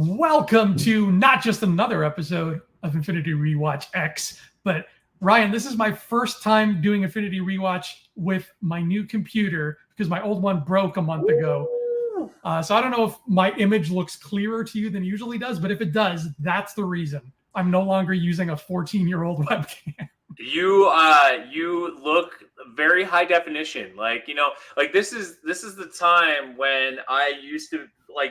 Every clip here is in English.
Welcome to not just another episode of Infinity Rewatch X, but Ryan, this is my first time doing Infinity Rewatch with my new computer because my old one broke a month ago. So I don't know if my image looks clearer to you than it usually does, but if it does, that's the reason. I'm no longer using a 14-year-old webcam. You look very high definition. This is the time when I used to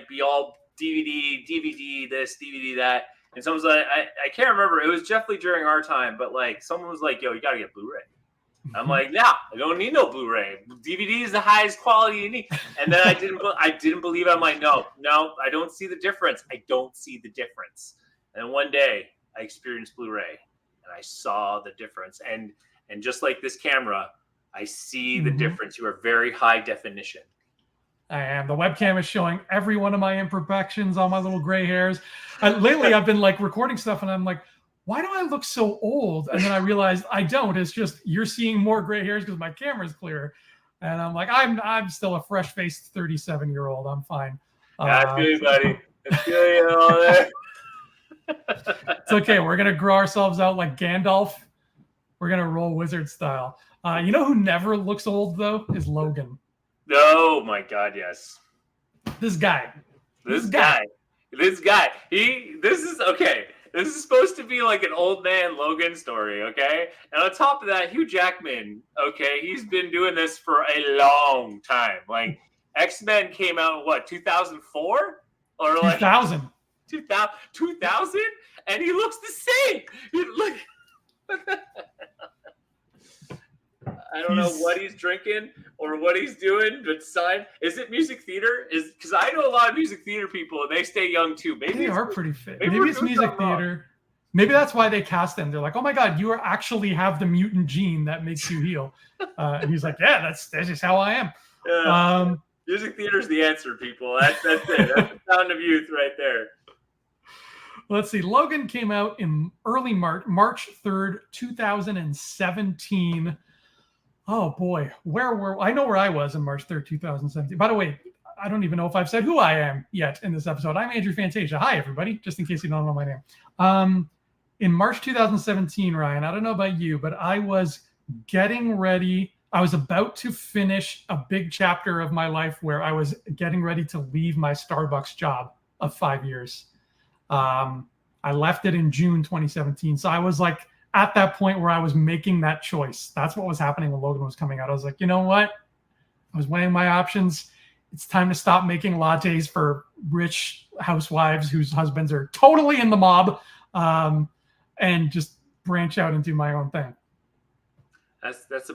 be all DVD this, DVD that. And someone's like, I can't remember. It was definitely during our time, but someone was like, yo, you got to get Blu-ray. I'm like, nah, I don't need no Blu-ray. DVD is the highest quality you need. And then I didn't believe it. I'm like, no, I don't see the difference. I don't see the difference. And one day I experienced Blu-ray and I saw the difference. And just like this camera, I see the difference. You are very high definition. I am. The webcam is showing every one of my imperfections, all my little gray hairs. Lately, I've been recording stuff and I'm like, why do I look so old? And then I realized I don't. It's just you're seeing more gray hairs because my camera's clearer. And I'm like, I'm still a fresh-faced 37-year-old. I'm fine. I feel you, buddy. I feel you all there. It's okay. We're going to grow ourselves out like Gandalf. We're going to roll wizard style. You know who never looks old, though, is Logan. Oh, my God, yes. This guy. This guy. This is, okay. This is supposed to be like an old man Logan story, okay? And on top of that, Hugh Jackman, okay, he's been doing this for a long time. X-Men came out in what, 2004? Or 2000. 2000? And he looks the same. I don't know what he's drinking or what he's doing, but is it music theater? Because I know a lot of music theater people and they stay young too. Maybe they are pretty fit. Maybe it's music theater. Maybe that's why they cast him. They're like, oh my God, you actually have the mutant gene that makes you heal. And he's like, yeah, that's just how I am. Yeah. Music theater is the answer, people. That's it. That's the sound of youth right there. Let's see. Logan came out in early March 3rd, 2017. Oh boy, I know where I was in March 3rd, 2017. By the way, I don't even know if I've said who I am yet in this episode. I'm Andrew Fantasia. Hi, everybody, just in case you don't know my name. In March 2017, Ryan, I don't know about you, but I was getting ready. I was about to finish a big chapter of my life where I was getting ready to leave my Starbucks job of 5 years. I left it in June 2017. So I was at that point where I was making that choice. That's what was happening when Logan was coming out. I was like, you know what? I was weighing my options. It's time to stop making lattes for rich housewives whose husbands are totally in the mob, and just branch out and do my own thing. That was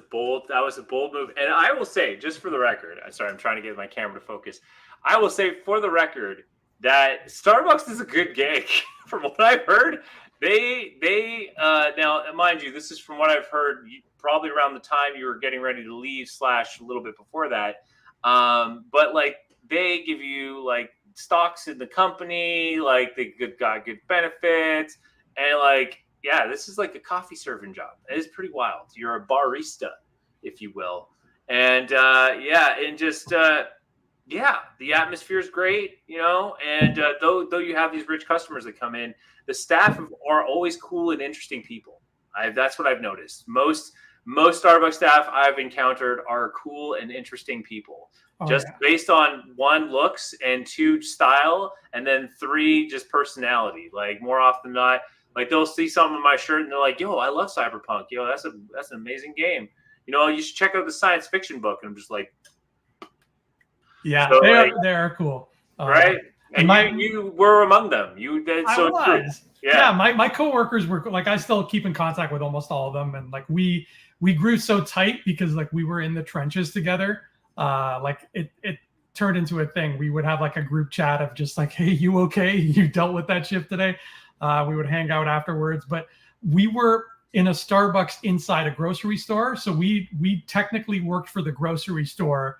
a bold move. And I will say, just for the record, I'm trying to get my camera to focus. I will say for the record that Starbucks is a good gig. From what I've heard, They now, mind you, this is from what I've heard, probably around the time you were getting ready to leave / a little bit before that. But they give you stocks in the company, they got good benefits, and this is a coffee serving job. It is pretty wild. You're a barista, if you will, and the atmosphere is great, and though you have these rich customers that come in, the staff are always cool and interesting people. That's what I've noticed. Most Starbucks staff I've encountered are cool and interesting people, based on 1, looks, and 2, style, and then 3, just personality. More often than not, they'll see something in my shirt and they're like, yo, I love Cyberpunk. Yo, that's an amazing game. You should check out the science fiction book. And I'm just like, yeah, so, they are cool. Right? And you were among them. I was. Yeah, my coworkers were I still keep in contact with almost all of them, and we grew so tight because we were in the trenches together. It turned into a thing. We would have a group chat of just hey, you okay? You dealt with that shift today? We would hang out afterwards, but we were in a Starbucks inside a grocery store, so we technically worked for the grocery store.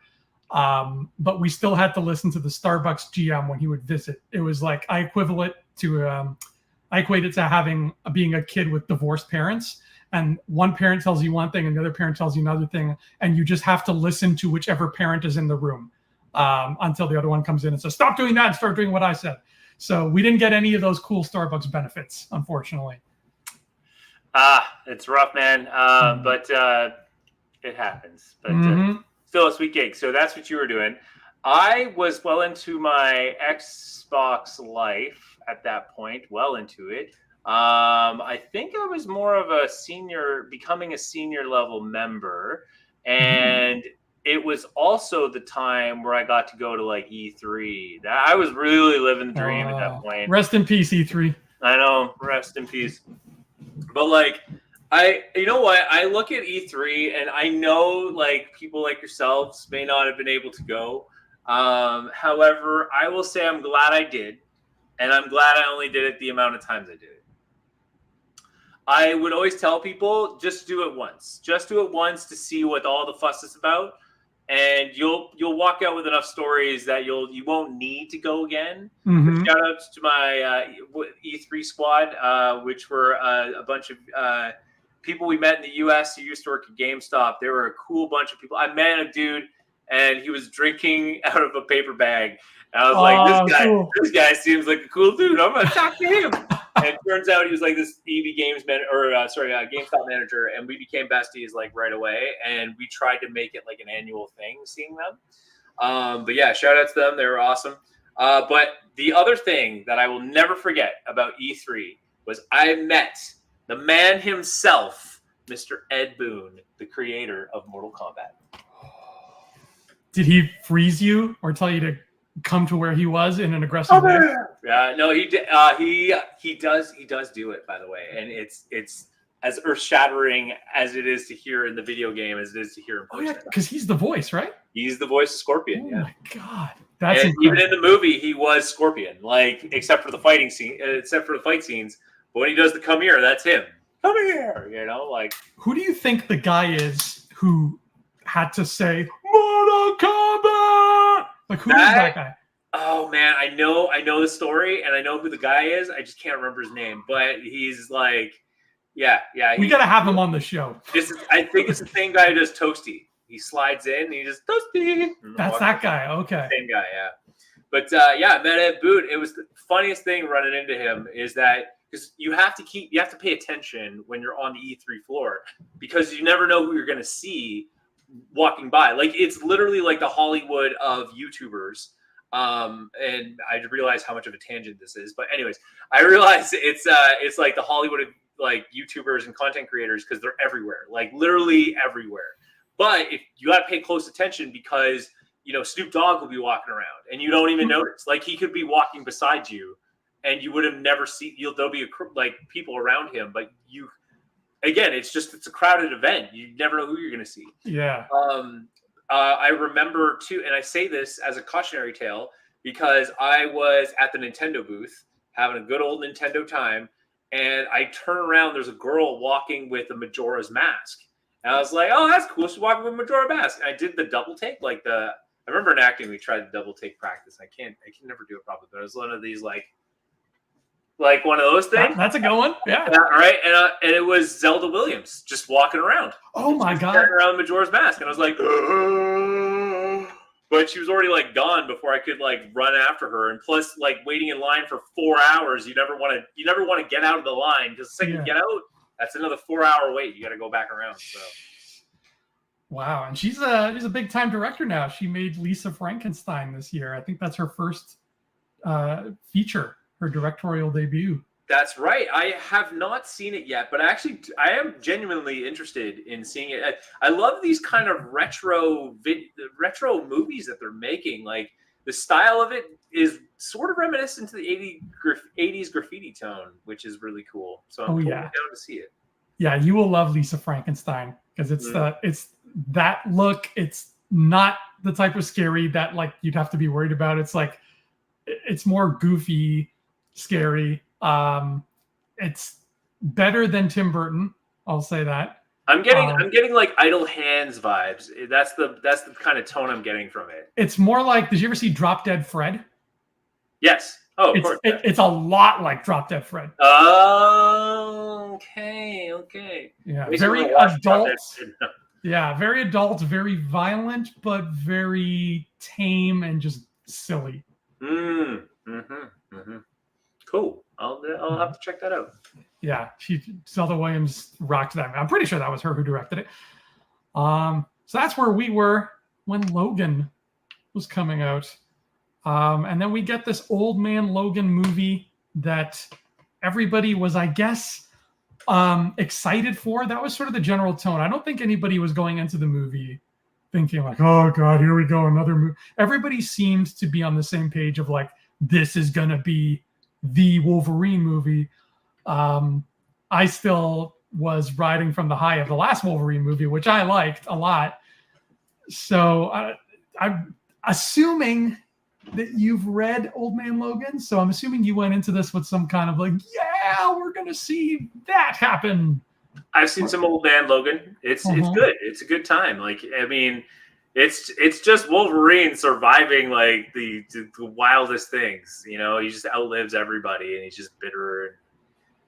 But we still had to listen to the Starbucks GM when he would visit. It was I equated to being a kid with divorced parents, and one parent tells you one thing and the other parent tells you another thing, and you just have to listen to whichever parent is in the room. until the other one comes in and says, stop doing that and start doing what I said. So we didn't get any of those cool Starbucks benefits, unfortunately. It's rough, man. But it happens. But still a sweet gig. So that's what you were doing. I was well into my Xbox life at that point, well into it. I think I was more of a senior, becoming a senior level member. And it was also the time where I got to go to like E3. I was really living the dream at that point. Rest in peace, E3. I know, rest in peace. But like, you know what? I look at E3 and I know like people like yourselves may not have been able to go. However, I will say I'm glad I did. And I'm glad I only did it the amount of times I did it. I would always tell people, just do it once. Just do it once to see what all the fuss is about. And you'll walk out with enough stories that you won't need to go again. Shout outs to my E3 squad, which were a bunch of people we met in the US who used to work at GameStop. They were a cool bunch of people. I met a dude and he was drinking out of a paper bag. And I was like, this guy seems like a cool dude. I'm gonna talk to him. And it turns out he was like this EB Games GameStop manager, and we became besties like right away. And we tried to make it like an annual thing, seeing them. But yeah, shout out to them; they were awesome. But the other thing that I will never forget about E3 was I met the man himself, Mr. Ed Boon, the creator of Mortal Kombat. Did he freeze you or tell you to come to where he was in an aggressive way? Yeah, no, he does do it, by the way, and it's as earth-shattering as it is to hear in the video game as it is to hear in person. Oh yeah, because he's the voice, right? He's the voice of Scorpion. Oh my god, that's incredible. Even in the movie, he was Scorpion, like except for the fight scenes. But when he does the "come here," that's him. Come here, you know, like. Who do you think the guy is who had to say Mortal Kombat? Like, who is that guy? Oh man, I know the story and I know who the guy is. I just can't remember his name, but he's like, yeah. We gotta have him on the show. I think it's the same guy who does Toasty. He slides in and he just Toasty. That's that guy. Okay. Same guy, yeah. But yeah, I met Ed Boon. It was the funniest thing running into him is that because you have to pay attention when you're on the E3 floor because you never know who you're gonna see walking by. Like it's literally like the Hollywood of YouTubers. And I realize how much of a tangent this is, but anyways, I realize it's like the Hollywood of like YouTubers and content creators because they're everywhere, like literally everywhere. But if you got to pay close attention because Snoop Dogg will be walking around and you don't even notice. Like he could be walking beside you, and you would have never seen. There'll be like people around him, but you. Again, it's a crowded event. You never know who you're going to see. Yeah. I remember too, and I say this as a cautionary tale because I was at the Nintendo booth having a good old Nintendo time, and I turn around. There's a girl walking with a Majora's Mask, and I was like, "Oh, that's cool. She's walking with a Majora's Mask." And I did the double take, I remember in acting we tried the double take practice. I can never do it properly, but it was one of these like one of those things. That's a good one. Yeah. Right. And it was Zelda Williams just walking around. Oh my God. Carrying around Majora's Mask. And I was like, but she was already like gone before I could like run after her. And plus like waiting in line for 4 hours, you never want to get out of the line because the second you get out, that's another 4-hour wait. You got to go back around. So. Wow. And she's a big time director now. She made Lisa Frankenstein this year. I think that's her first feature. Her directorial debut. That's right. I have not seen it yet, but I am genuinely interested in seeing it. I love these kind of retro movies that they're making. Like the style of it is sort of reminiscent to the 80s graffiti tone, which is really cool. So I'm totally down to see it. Yeah, you will love Lisa Frankenstein because it's that look. It's not the type of scary that like you'd have to be worried about. It's like it's more goofy. Scary. It's better than Tim Burton. I'll say that. I'm getting like Idle Hands vibes. That's the kind of tone I'm getting from it. It's more like. Did you ever see Drop Dead Fred? Yes. Oh, of course. It's a lot like Drop Dead Fred. Oh, okay. Yeah. Very adult. Yeah, very adult, very violent, but very tame and just silly. Cool. I'll have to check that out. Yeah, Zelda Williams rocked that. I'm pretty sure that was her who directed it. So that's where we were when Logan was coming out. And then we get this Old Man Logan movie that everybody was, I guess, excited for. That was sort of the general tone. I don't think anybody was going into the movie thinking like, oh God, here we go, another movie. Everybody seemed to be on the same page of like, this is going to be the Wolverine movie. I still was riding from the high of the last Wolverine movie, which I liked a lot. So I'm assuming that you've read Old Man Logan. So I'm assuming you went into this with some kind of like, yeah, we're going to see that happen. I've seen some Old Man Logan. It's good. It's a good time. Like, I mean, it's just Wolverine surviving like the wildest things. You know, he just outlives everybody, and he's just bitter and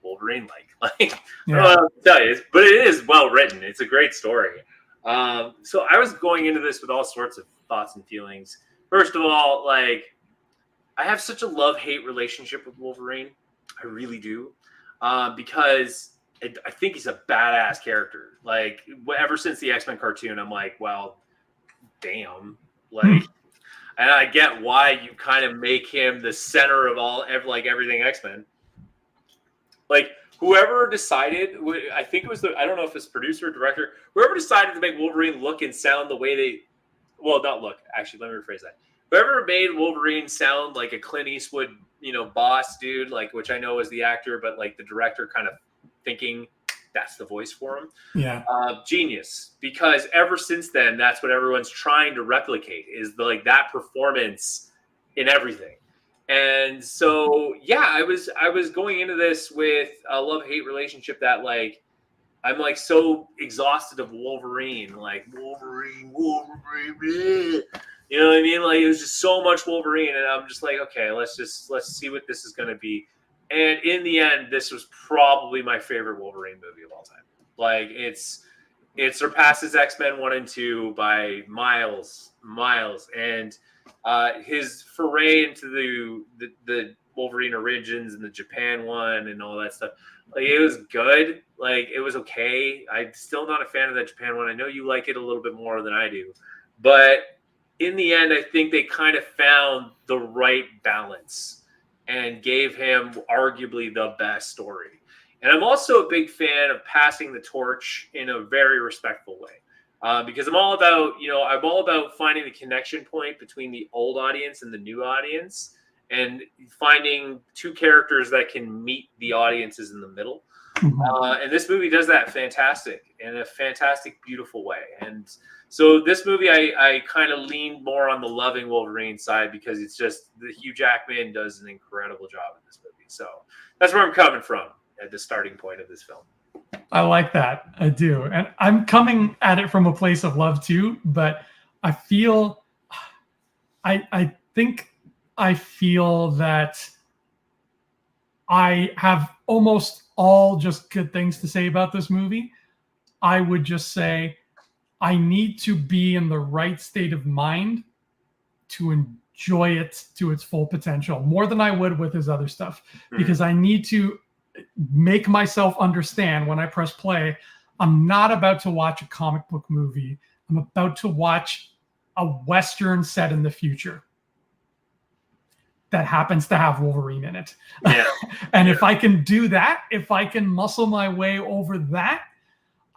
Wolverine-like. Like, yeah. I don't know what to tell you, but it is well written. It's a great story. So I was going into this with all sorts of thoughts and feelings. First of all, like, I have such a love-hate relationship with Wolverine. I really do, because I think he's a badass character. Like, ever since the X-Men cartoon, I'm like, well, damn. Like, and I get why you kind of make him the center of everything X-Men. Like, whoever decided, I think it was I don't know if it's producer or director, whoever decided to make Wolverine look and sound the way they, well, not look, actually, let me rephrase that. Whoever made Wolverine sound like a Clint Eastwood, boss dude, like, which I know is the actor, but like the director kind of thinking that's the voice for him. Yeah. Genius. Because ever since then, that's what everyone's trying to replicate is that performance in everything. And so, yeah, I was going into this with a love-hate relationship that, like, I'm, like, so exhausted of Wolverine. Like, Wolverine, bleh. You know what I mean? Like, it was just so much Wolverine, and I'm just like, okay, let's see what this is going to be. And in the end, this was probably my favorite Wolverine movie of all time. Like, it surpasses X-Men 1 and 2 by miles. And his foray into the Wolverine Origins and the Japan one and all that stuff, like, it was good. Like, it was okay. I'm still not a fan of that Japan one. I know you like it a little bit more than I do, but in the end, I think they kind of found the right balance and gave him arguably the best story. And I'm also a big fan of passing the torch in a very respectful way. Because I'm all about finding the connection point between the old audience and the new audience, and finding two characters that can meet the audiences in the middle. Mm-hmm. And this movie does that in a fantastic, beautiful way. And so this movie, I kind of leaned more on the loving Wolverine side because it's just the Hugh Jackman does an incredible job in this movie. So that's where I'm coming from at the starting point of this film. I like that. I do. And I'm coming at it from a place of love too, but I feel that I have almost all just good things to say about this movie. I would just say I need to be in the right state of mind to enjoy it to its full potential, more than I would with his other stuff, because I need to make myself understand when I press play, I'm not about to watch a comic book movie. I'm about to watch a Western set in the future that happens to have Wolverine in it. Yeah. And if I can do that, if I can muscle my way over that,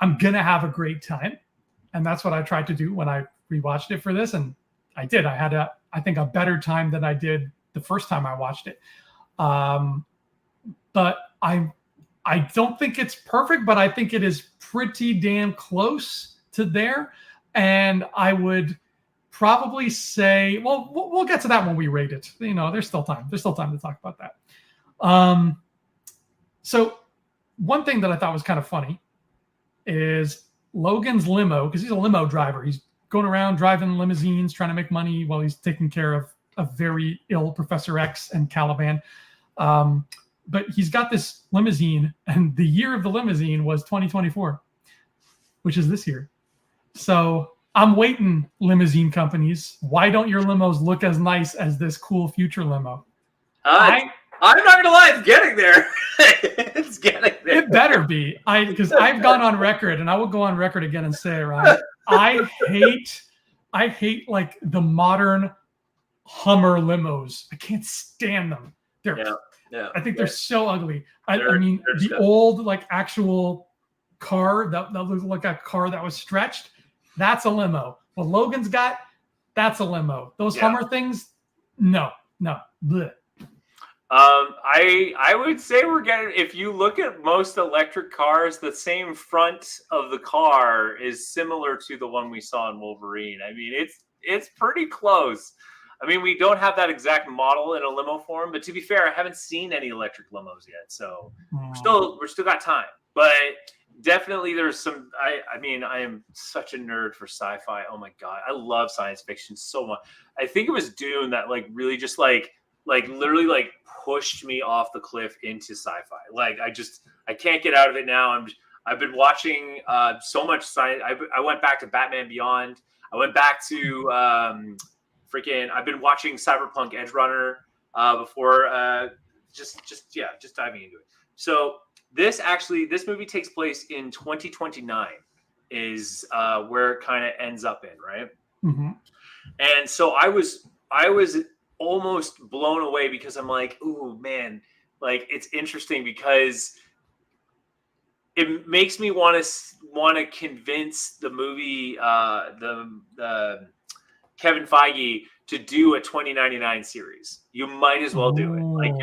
I'm going to have a great time. And that's what I tried to do when I rewatched it for this. And I did. I had I think a better time than I did the first time I watched it. But I don't think it's perfect, but I think it is pretty damn close to there. And I would probably say, well, we'll get to that when we rate it. There's still time. There's still time to talk about that. So one thing that I thought was kind of funny is Logan's limo, because he's a limo driver. He's going around driving limousines, trying to make money while he's taking care of a very ill Professor X and Caliban. But he's got this limousine, and the year of the limousine was 2024, which is this year. So I'm waiting, limousine companies. Why don't your limos look as nice as this cool future limo? I'm not gonna lie, it's getting there. It's getting there. It better be. Because I've gone on record, and I will go on record again and say, Ryan, I hate like the modern Hummer limos. I can't stand them. I think they're so ugly. I mean, the old like actual car that looked like a car that was stretched, that's a limo. What Logan's got, that's a limo. Those Hummer things, no. Blech. I would say we're getting, if you look at most electric cars, the same front of the car is similar to the one we saw in Wolverine. I mean, it's pretty close. I mean, we don't have that exact model in a limo form, but to be fair, I haven't seen any electric limos yet, so we're still got time. But definitely, there's some. I mean, I am such a nerd for sci-fi. Oh my god, I love science fiction so much. I think it was Dune that like really just like literally like pushed me off the cliff into sci-fi. Like I can't get out of it now. I've been watching so much science. I went back to Batman Beyond. I went back to I've been watching Cyberpunk Edge Runner before just diving into it. So this movie takes place in 2029 is where it kind of ends up in, right? Mm-hmm. And so I was almost blown away because I'm like, ooh, man, like it's interesting because it makes me want to convince the movie, the Kevin Feige to do a 2099 series. You might as well do it. Like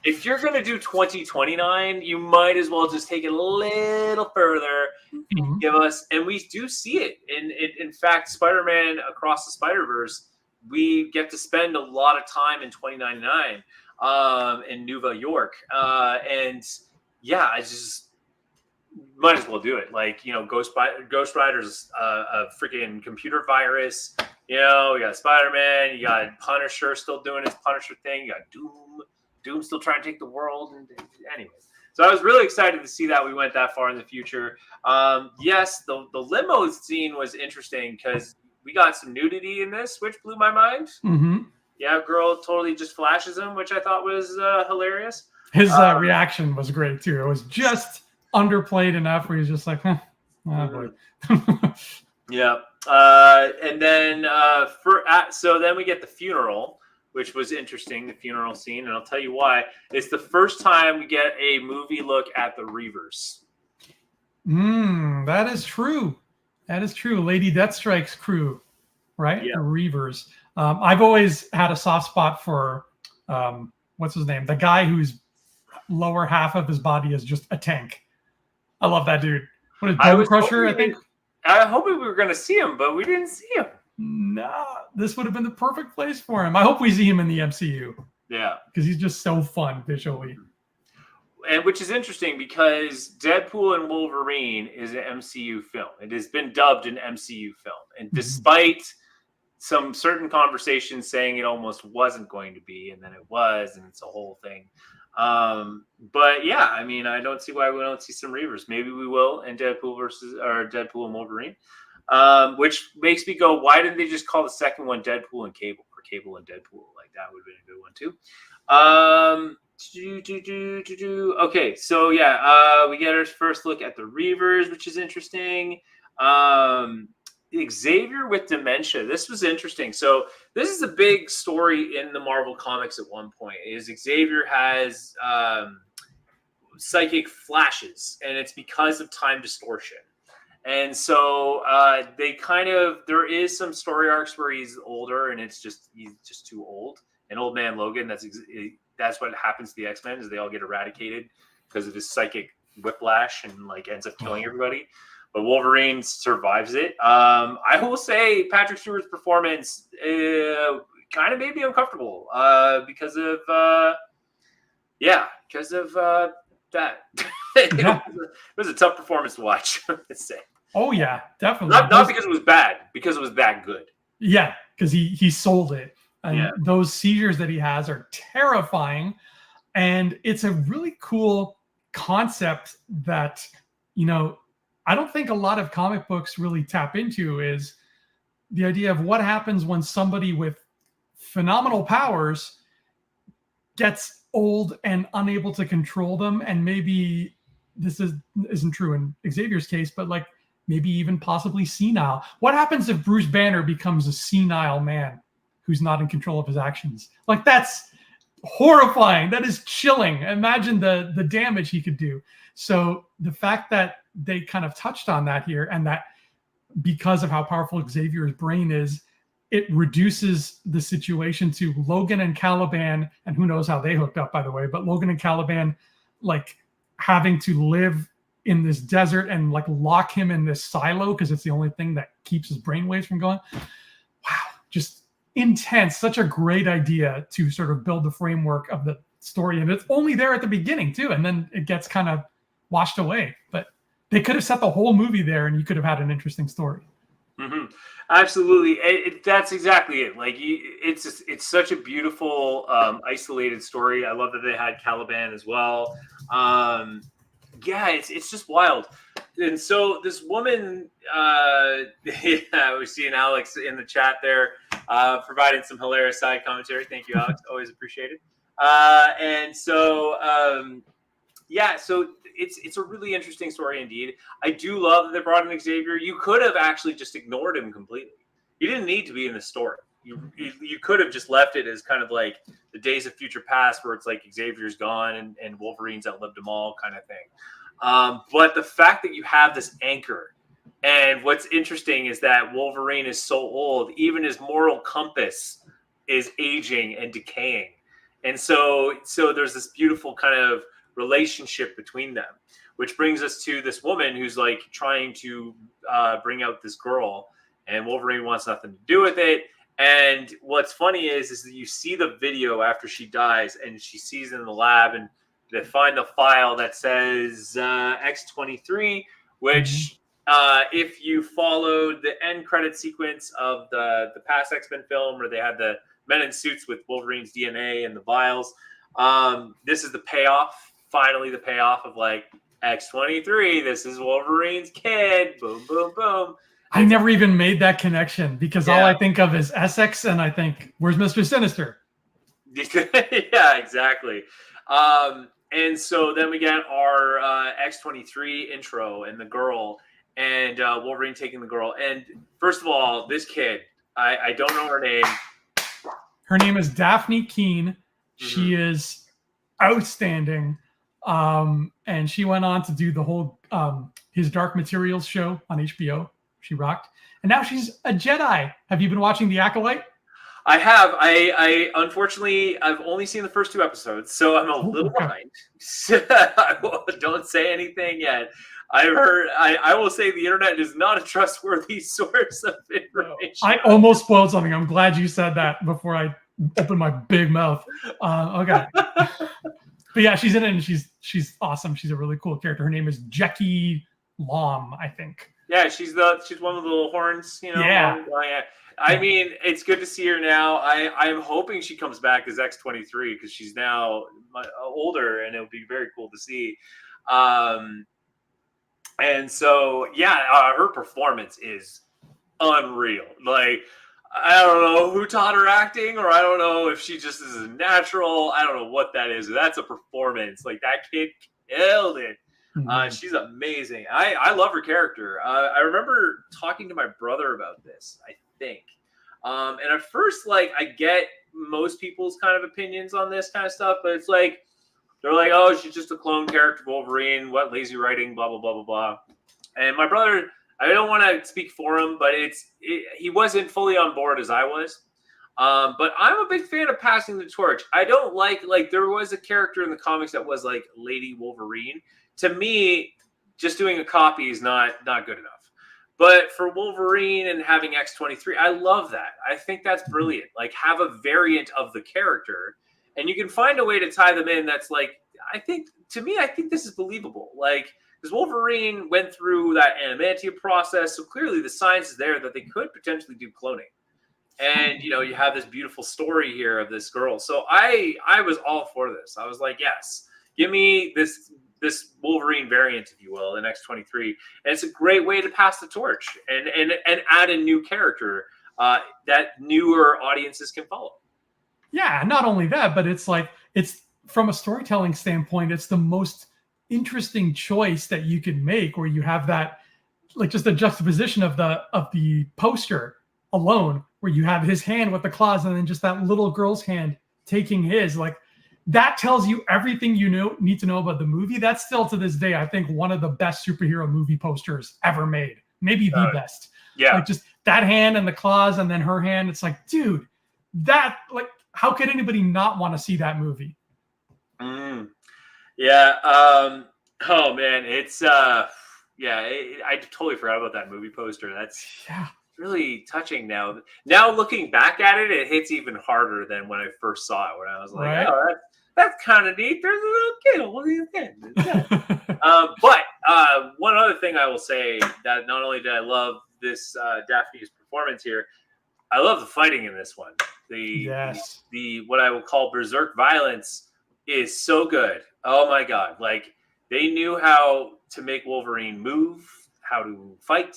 if you're going to do 2029, you might as well just take it a little further and give us, and we do see it. In fact, Spider-Man Across the Spider-Verse, we get to spend a lot of time in 2099 in New York. And yeah, I just might as well do it. Like, you know, Ghost Rider's a freaking computer virus. You know, you got Spider-Man, you got Punisher still doing his Punisher thing. You got Doom still trying to take the world. And anyways, so I was really excited to see that we went that far in the future. Yes, the limo scene was interesting because we got some nudity in this, which blew my mind. Mm-hmm. Yeah, girl totally just flashes him, which I thought was hilarious. His reaction was great too. It was just underplayed enough where he's just like, oh boy. Yeah. And then so then we get the funeral, which was interesting, the funeral scene, and I'll tell you why. It's the first time we get a movie look at the Reavers. That is true. That is true. Lady Deathstrike's crew, right? Yeah. The Reavers. I've always had a soft spot for what's his name? The guy whose lower half of his body is just a tank. I love that dude. What is Bone Crusher, I think? I hope we were going to see him, but we didn't see him. No, this would have been the perfect place for him. I hope we see him in the MCU. Yeah. Because he's just so fun visually. And which is interesting because Deadpool and Wolverine is an MCU film. It has been dubbed an MCU film. And despite some certain conversations saying it almost wasn't going to be, and then it was, and it's a whole thing. But yeah, I mean, I don't see why we don't see some Reavers. Maybe we will in Deadpool and Wolverine. Which makes me go, why didn't they just call the second one Deadpool and Cable, or Cable and Deadpool? Like that would have been a good one too. Okay, so yeah, we get our first look at the Reavers, which is interesting. Xavier with dementia. This was interesting. So this is a big story in the Marvel comics at one point. Is Xavier has psychic flashes, and it's because of time distortion. And so there is some story arcs where he's older, and he's just too old. And Old Man Logan, that's what happens to the X-Men, is they all get eradicated because of his psychic whiplash and like ends up killing everybody. But Wolverine survives it. I will say Patrick Stewart's performance kind of made me uncomfortable because of that. It was a tough performance to watch. Let's say. Oh yeah, definitely. Not because it was bad, because it was that good. Yeah, because he sold it. And those seizures that he has are terrifying. And it's a really cool concept that, you know, I don't think a lot of comic books really tap into is the idea of what happens when somebody with phenomenal powers gets old and unable to control them. And maybe isn't true in Xavier's case, but like maybe even possibly senile. What happens if Bruce Banner becomes a senile man who's not in control of his actions? Like, that's horrifying. That is chilling. Imagine the damage he could do. So the fact that they kind of touched on that here, and that because of how powerful Xavier's brain is, it reduces the situation to Logan and Caliban, and who knows how they hooked up, by the way, but Logan and Caliban like having to live in this desert and like lock him in this silo because it's the only thing that keeps his brainwaves from going. Wow, just intense. Such a great idea to sort of build the framework of the story. And it's only there at the beginning too. And then it gets kind of washed away. But they could have set the whole movie there and you could have had an interesting story. Mm-hmm. Absolutely. That's exactly it. Like, it's such a beautiful, isolated story. I love that they had Caliban as well. Yeah, it's just wild. And so this woman, yeah, we're seeing Alex in the chat there, providing some hilarious side commentary. Thank you, Alex. Always appreciated. And so, yeah, so it's a really interesting story indeed. I do love that they brought in Xavier. You could have actually just ignored him completely. You didn't need to be in the story. You could have just left it as kind of like the Days of Future Past, where it's like Xavier's gone and Wolverine's outlived them all kind of thing. But the fact that you have this anchor, and what's interesting is that Wolverine is so old, even his moral compass is aging and decaying. And so there's this beautiful kind of relationship between them, which brings us to this woman who's like trying to bring out this girl, and Wolverine wants nothing to do with it. And what's funny is that you see the video after she dies, and she sees it in the lab, and they find the file that says X-23, which if you followed the end credit sequence of the past X-Men film, where they had the men in suits with Wolverine's DNA and the vials, this is the payoff. Finally, the payoff of like X-23. This is Wolverine's kid. Boom, boom, boom. I never even made that connection because all I think of is Essex, and I think, where's Mr. Sinister? Yeah, exactly. And so then we get our X-23 intro and the girl, and Wolverine taking the girl. And first of all, this kid, I don't know her name. Her name is Daphne Keene. Mm-hmm. She is outstanding. And she went on to do the whole his Dark Materials show on HBO. She rocked. And now she's a Jedi. Have you been watching The Acolyte? I have. I unfortunately, I've only seen the first 2 episodes, so I'm a little behind. Don't say anything yet. I've heard. I will say the internet is not a trustworthy source of information. I almost spoiled something. I'm glad you said that before I opened my big mouth. Okay. But yeah, she's in it, and she's awesome. She's a really cool character. Her name is Jackie Lom, I think. Yeah, she's one with the little horns, you know. Yeah. I mean, it's good to see her now. I'm hoping she comes back as X-23 because she's now older, and it'll be very cool to see. And so, yeah, her performance is unreal. Like, I don't know who taught her acting, or I don't know if she just is a natural. I don't know what that is. That's a performance. Like, that kid killed it. She's amazing. I love her character. I remember talking to my brother about this, I think. And at first, like, I get most people's kind of opinions on this kind of stuff, but it's like, they're like, oh, she's just a clone character of Wolverine. What lazy writing, blah, blah, blah, blah, blah. And my brother, I don't want to speak for him, but he wasn't fully on board as I was. But I'm a big fan of passing the torch. I don't like there was a character in the comics that was like Lady Wolverine. To me, just doing a copy is not good enough. But for Wolverine and having X-23, I love that. I think that's brilliant. Like, have a variant of the character, and you can find a way to tie them in that's like, I think this is believable. Like, because Wolverine went through that adamantium process, so clearly the science is there that they could potentially do cloning. And, you know, you have this beautiful story here of this girl. So I was all for this. I was like, yes, give me this this Wolverine variant, if you will, in X-23, and it's a great way to pass the torch and add a new character that newer audiences can follow. Yeah, not only that, but it's like, it's from a storytelling standpoint, it's the most interesting choice that you can make, where you have that, like, just a juxtaposition of the poster alone, where you have his hand with the claws and then just that little girl's hand taking his. Like, that tells you everything you need to know about the movie. That's still, to this day, I think, one of the best superhero movie posters ever made. Maybe the best. Yeah. Like, just that hand and the claws and then her hand. It's like, dude, that, like, how could anybody not want to see that movie? Yeah. Oh man, it's I totally forgot about that movie poster. That's really touching now. Now looking back at it, it hits even harder than when I first saw it. When I was like, oh, that's kind of neat. There's a little kid. What do you think? But one other thing I will say, that not only did I love this Daphne's performance here, I love the fighting in this one. The what I will call berserk violence is so good. Oh my god! Like, they knew how to make Wolverine move, how to fight,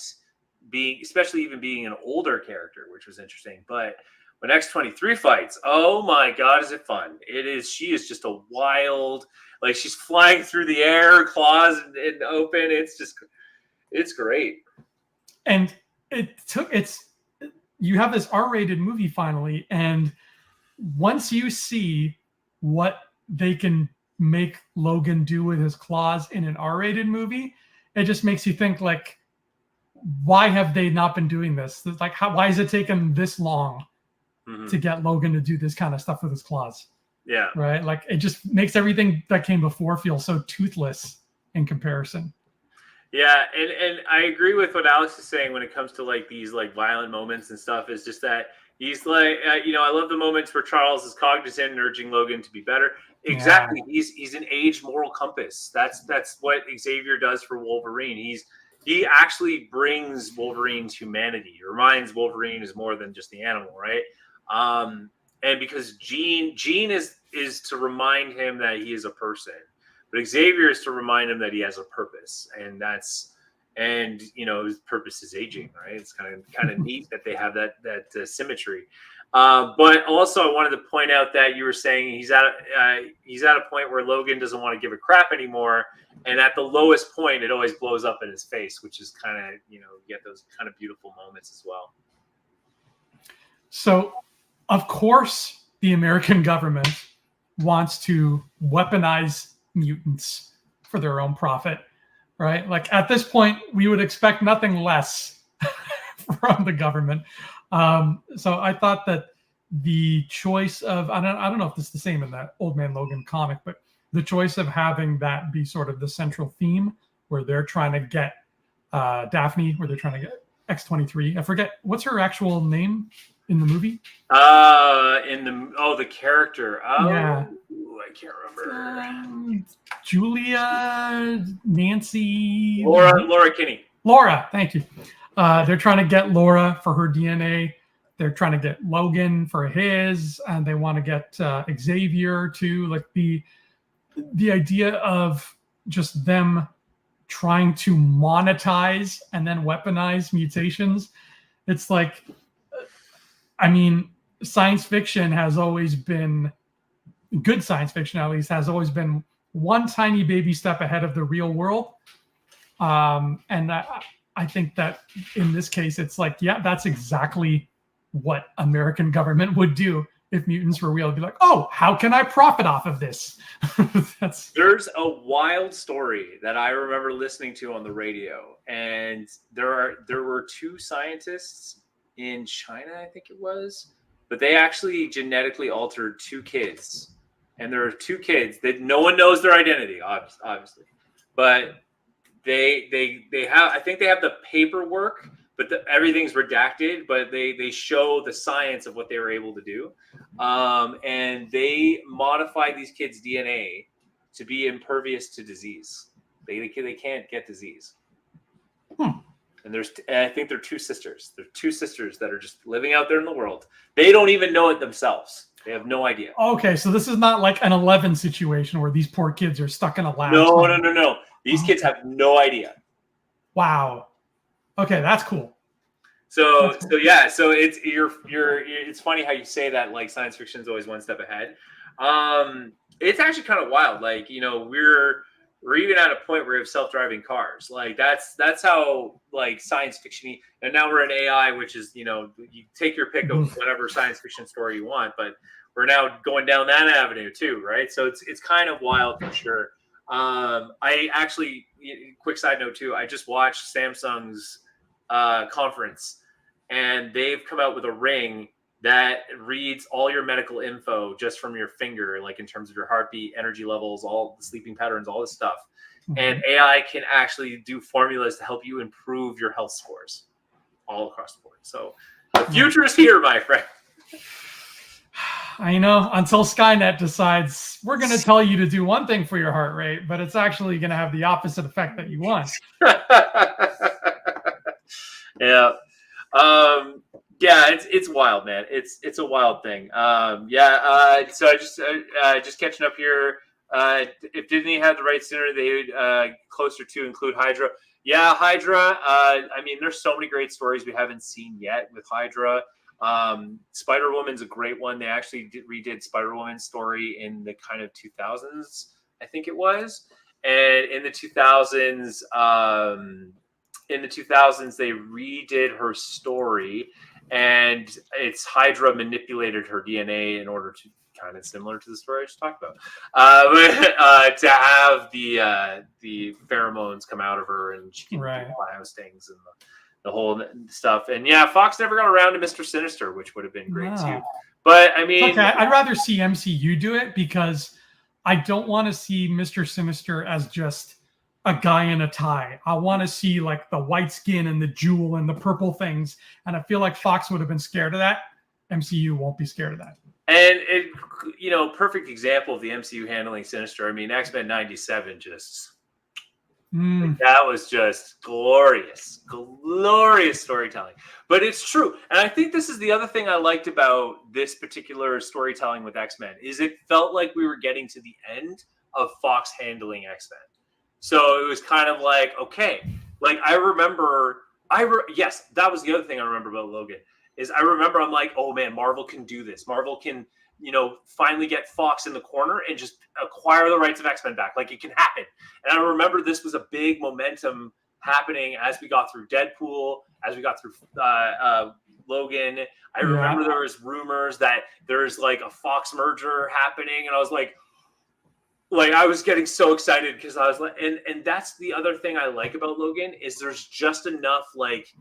especially even being an older character, which was interesting. But when X-23 fights, oh my god, is it fun! It is. She is just a wild, like, she's flying through the air, claws and open. It's great. And you have this R-rated movie finally, and once you see what they can make Logan do with his claws in an R-rated movie, it just makes you think, like, why have they not been doing this? Like, why is it taking this long to get Logan to do this kind of stuff with his claws? Yeah. Right? Like, it just makes everything that came before feel so toothless in comparison. Yeah, and I agree with what Alex is saying when it comes to, like, these, like, violent moments and stuff. Is just that he's like, I love the moments where Charles is cognizant and urging Logan to be better. Exactly. Yeah. He's an age moral compass. That's what Xavier does for Wolverine. He actually brings Wolverine's humanity. He reminds Wolverine is more than just the animal, right? And because Jean is to remind him that he is a person. But Xavier is to remind him that he has a purpose, and his purpose is aging, right? It's kind of neat that they have that symmetry. But also, I wanted to point out that you were saying he's at a point where Logan doesn't want to give a crap anymore, and at the lowest point, it always blows up in his face, which is kind of, you get those kind of beautiful moments as well. So, of course, the American government wants to weaponize mutants for their own profit, right? Like, at this point, we would expect nothing less from the government. So I thought that the choice of, I don't know if this is the same in that Old Man Logan comic, but the choice of having that be sort of the central theme, where they're trying to get Daphne, where they're trying to get X-23. I forget, what's her actual name in the movie? The character. Oh, yeah. I can't remember. Julia, Nancy, Laura Kinney. Laura, thank you. They're trying to get Laura for her DNA. They're trying to get Logan for his, and they want to get Xavier too. Like, the idea of just them trying to monetize and then weaponize mutations. It's like, I mean, science fiction has always been, good science fiction at least, has always been one tiny baby step ahead of the real world. And I think that in this case, it's like, yeah, that's exactly what American government would do if mutants were real. It'd be like, oh, how can I profit off of this? There's a wild story that I remember listening to on the radio, and there were two scientists in China, I think it was, but they actually genetically altered two kids, and there are two kids that no one knows their identity, obviously, but they have, I think they have the paperwork, but everything's redacted, but they show the science of what they were able to do. And they modified these kids' DNA to be impervious to disease. They can't get disease. And I think they're two sisters. They're two sisters that are just living out there in the world. They don't even know it themselves. They have no idea. Okay, so this is not like an 11 situation where these poor kids are stuck in a lab. No. These kids have no idea. Wow. Okay, that's cool. So it's funny how you say that, like, science fiction is always one step ahead. It's actually kind of wild. Like, we're even at a point where we have self-driving cars. Like, that's how, like, science fiction-y, and now we're in AI, which is, you take your pick of whatever science fiction story you want, but we're now going down that avenue too, right? So it's kind of wild for sure. I actually, quick side note too, I just watched Samsung's conference, and they've come out with a ring that reads all your medical info just from your finger, like in terms of your heartbeat, energy levels, all the sleeping patterns, all this stuff. And AI can actually do formulas to help you improve your health scores all across the board. So the future is here, my friend. I know, until Skynet decides we're going to tell you to do one thing for your heart rate, but it's actually going to have the opposite effect that you want. Yeah. It's wild, man. It's a wild thing. So I just catching up here. If Disney had the rights sooner, they would closer to include Hydra. Yeah, Hydra. I mean, there's so many great stories we haven't seen yet with Hydra. Spider-Woman's a great one. They actually redid Spider-Woman's story in the kind of 2000s, I think it was. And in the 2000s, they redid her story, and it's Hydra manipulated her DNA in order to, kind of similar to the story I just talked about, to have the pheromones come out of her, and she can do biostings and the whole stuff. And yeah, Fox never got around to Mr. Sinister, which would have been great too. But I mean, okay, I'd rather see MCU do it, because I don't want to see Mr. Sinister as just a guy in a tie. I want to see like the white skin and the jewel and the purple things. And I feel like Fox would have been scared of that. MCU won't be scared of that. And perfect example of the MCU handling Sinister. I mean, X-Men 97 just... that was just glorious storytelling. But it's true. And I think this is the other thing I liked about this particular storytelling with X-Men, is it felt like we were getting to the end of Fox handling X-Men. So it was kind of like, okay, like I remember, yes, that was the other thing I remember about Logan, is I remember I'm like, oh man, Marvel can do this. Marvel can, finally get Fox in the corner and just acquire the rights of X-Men back. Like, it can happen. And I remember this was a big momentum happening as we got through Deadpool, as we got through Logan. I remember there was rumors that there's like a Fox merger happening, and I was like I was getting so excited, because I was like, and that's the other thing I like about Logan, is there's just enough like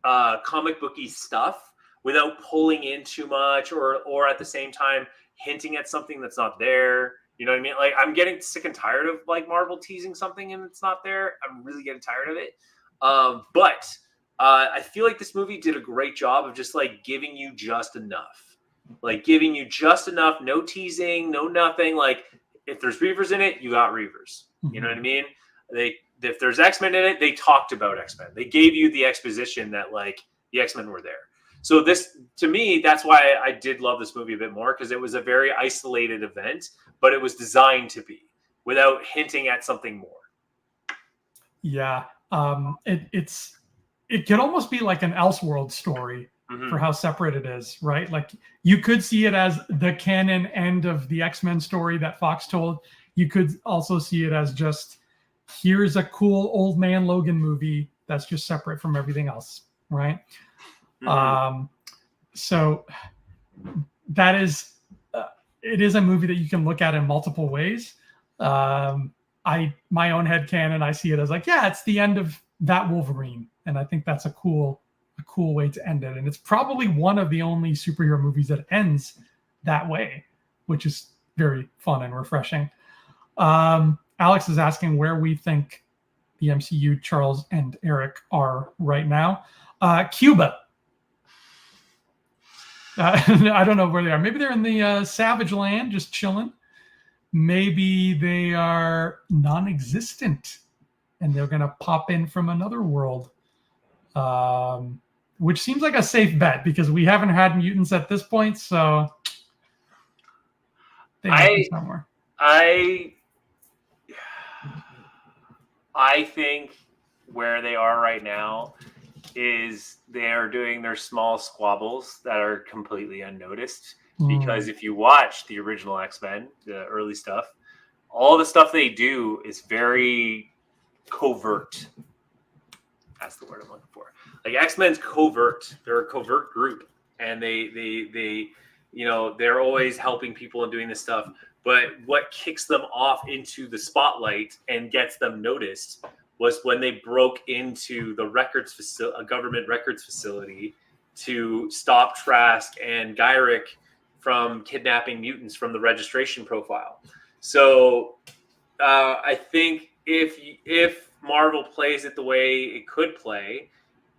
comic booky stuff without pulling in too much, or at the same time hinting at something that's not there. You know what I mean? Like, I'm getting sick and tired of like Marvel teasing something and it's not there. I'm really getting tired of it. But I feel like this movie did a great job of just like giving you just enough. No teasing, no nothing. Like, if there's Reavers in it, you got Reavers. You know what I mean? If there's X-Men in it, they talked about X-Men. They gave you the exposition that like the X-Men were there. So this, to me, that's why I did love this movie a bit more, because it was a very isolated event, but it was designed to be without hinting at something more. Yeah. It could almost be like an Elseworld story for how separate it is, right? Like, you could see it as the canon end of the X-Men story that Fox told. You could also see it as just, here's a cool old man Logan movie that's just separate from everything else, right? So that is, it is a movie that you can look at in multiple ways. My own headcanon, I see it as like, yeah, it's the end of that Wolverine. And I think that's a cool way to end it. And it's probably one of the only superhero movies that ends that way, which is very fun and refreshing. Alex is asking where we think the MCU, Charles and Eric, are right now. Cuba. I don't know where they are. Maybe they're in the Savage Land, just chilling. Maybe they are non-existent and they're going to pop in from another world, which seems like a safe bet, because we haven't had mutants at this point. So They might be somewhere. I think where they are right now is they're doing their small squabbles that are completely unnoticed. Because if you watch the original X-Men, the early stuff, all the stuff they do is very covert. That's the word I'm looking for. Like X-Men's covert. They're a covert group, and they they're always helping people and doing this stuff. But what kicks them off into the spotlight and gets them noticed was when they broke into the a government records facility to stop Trask and Gyrick from kidnapping mutants from the registration profile. So I think if Marvel plays it the way it could play,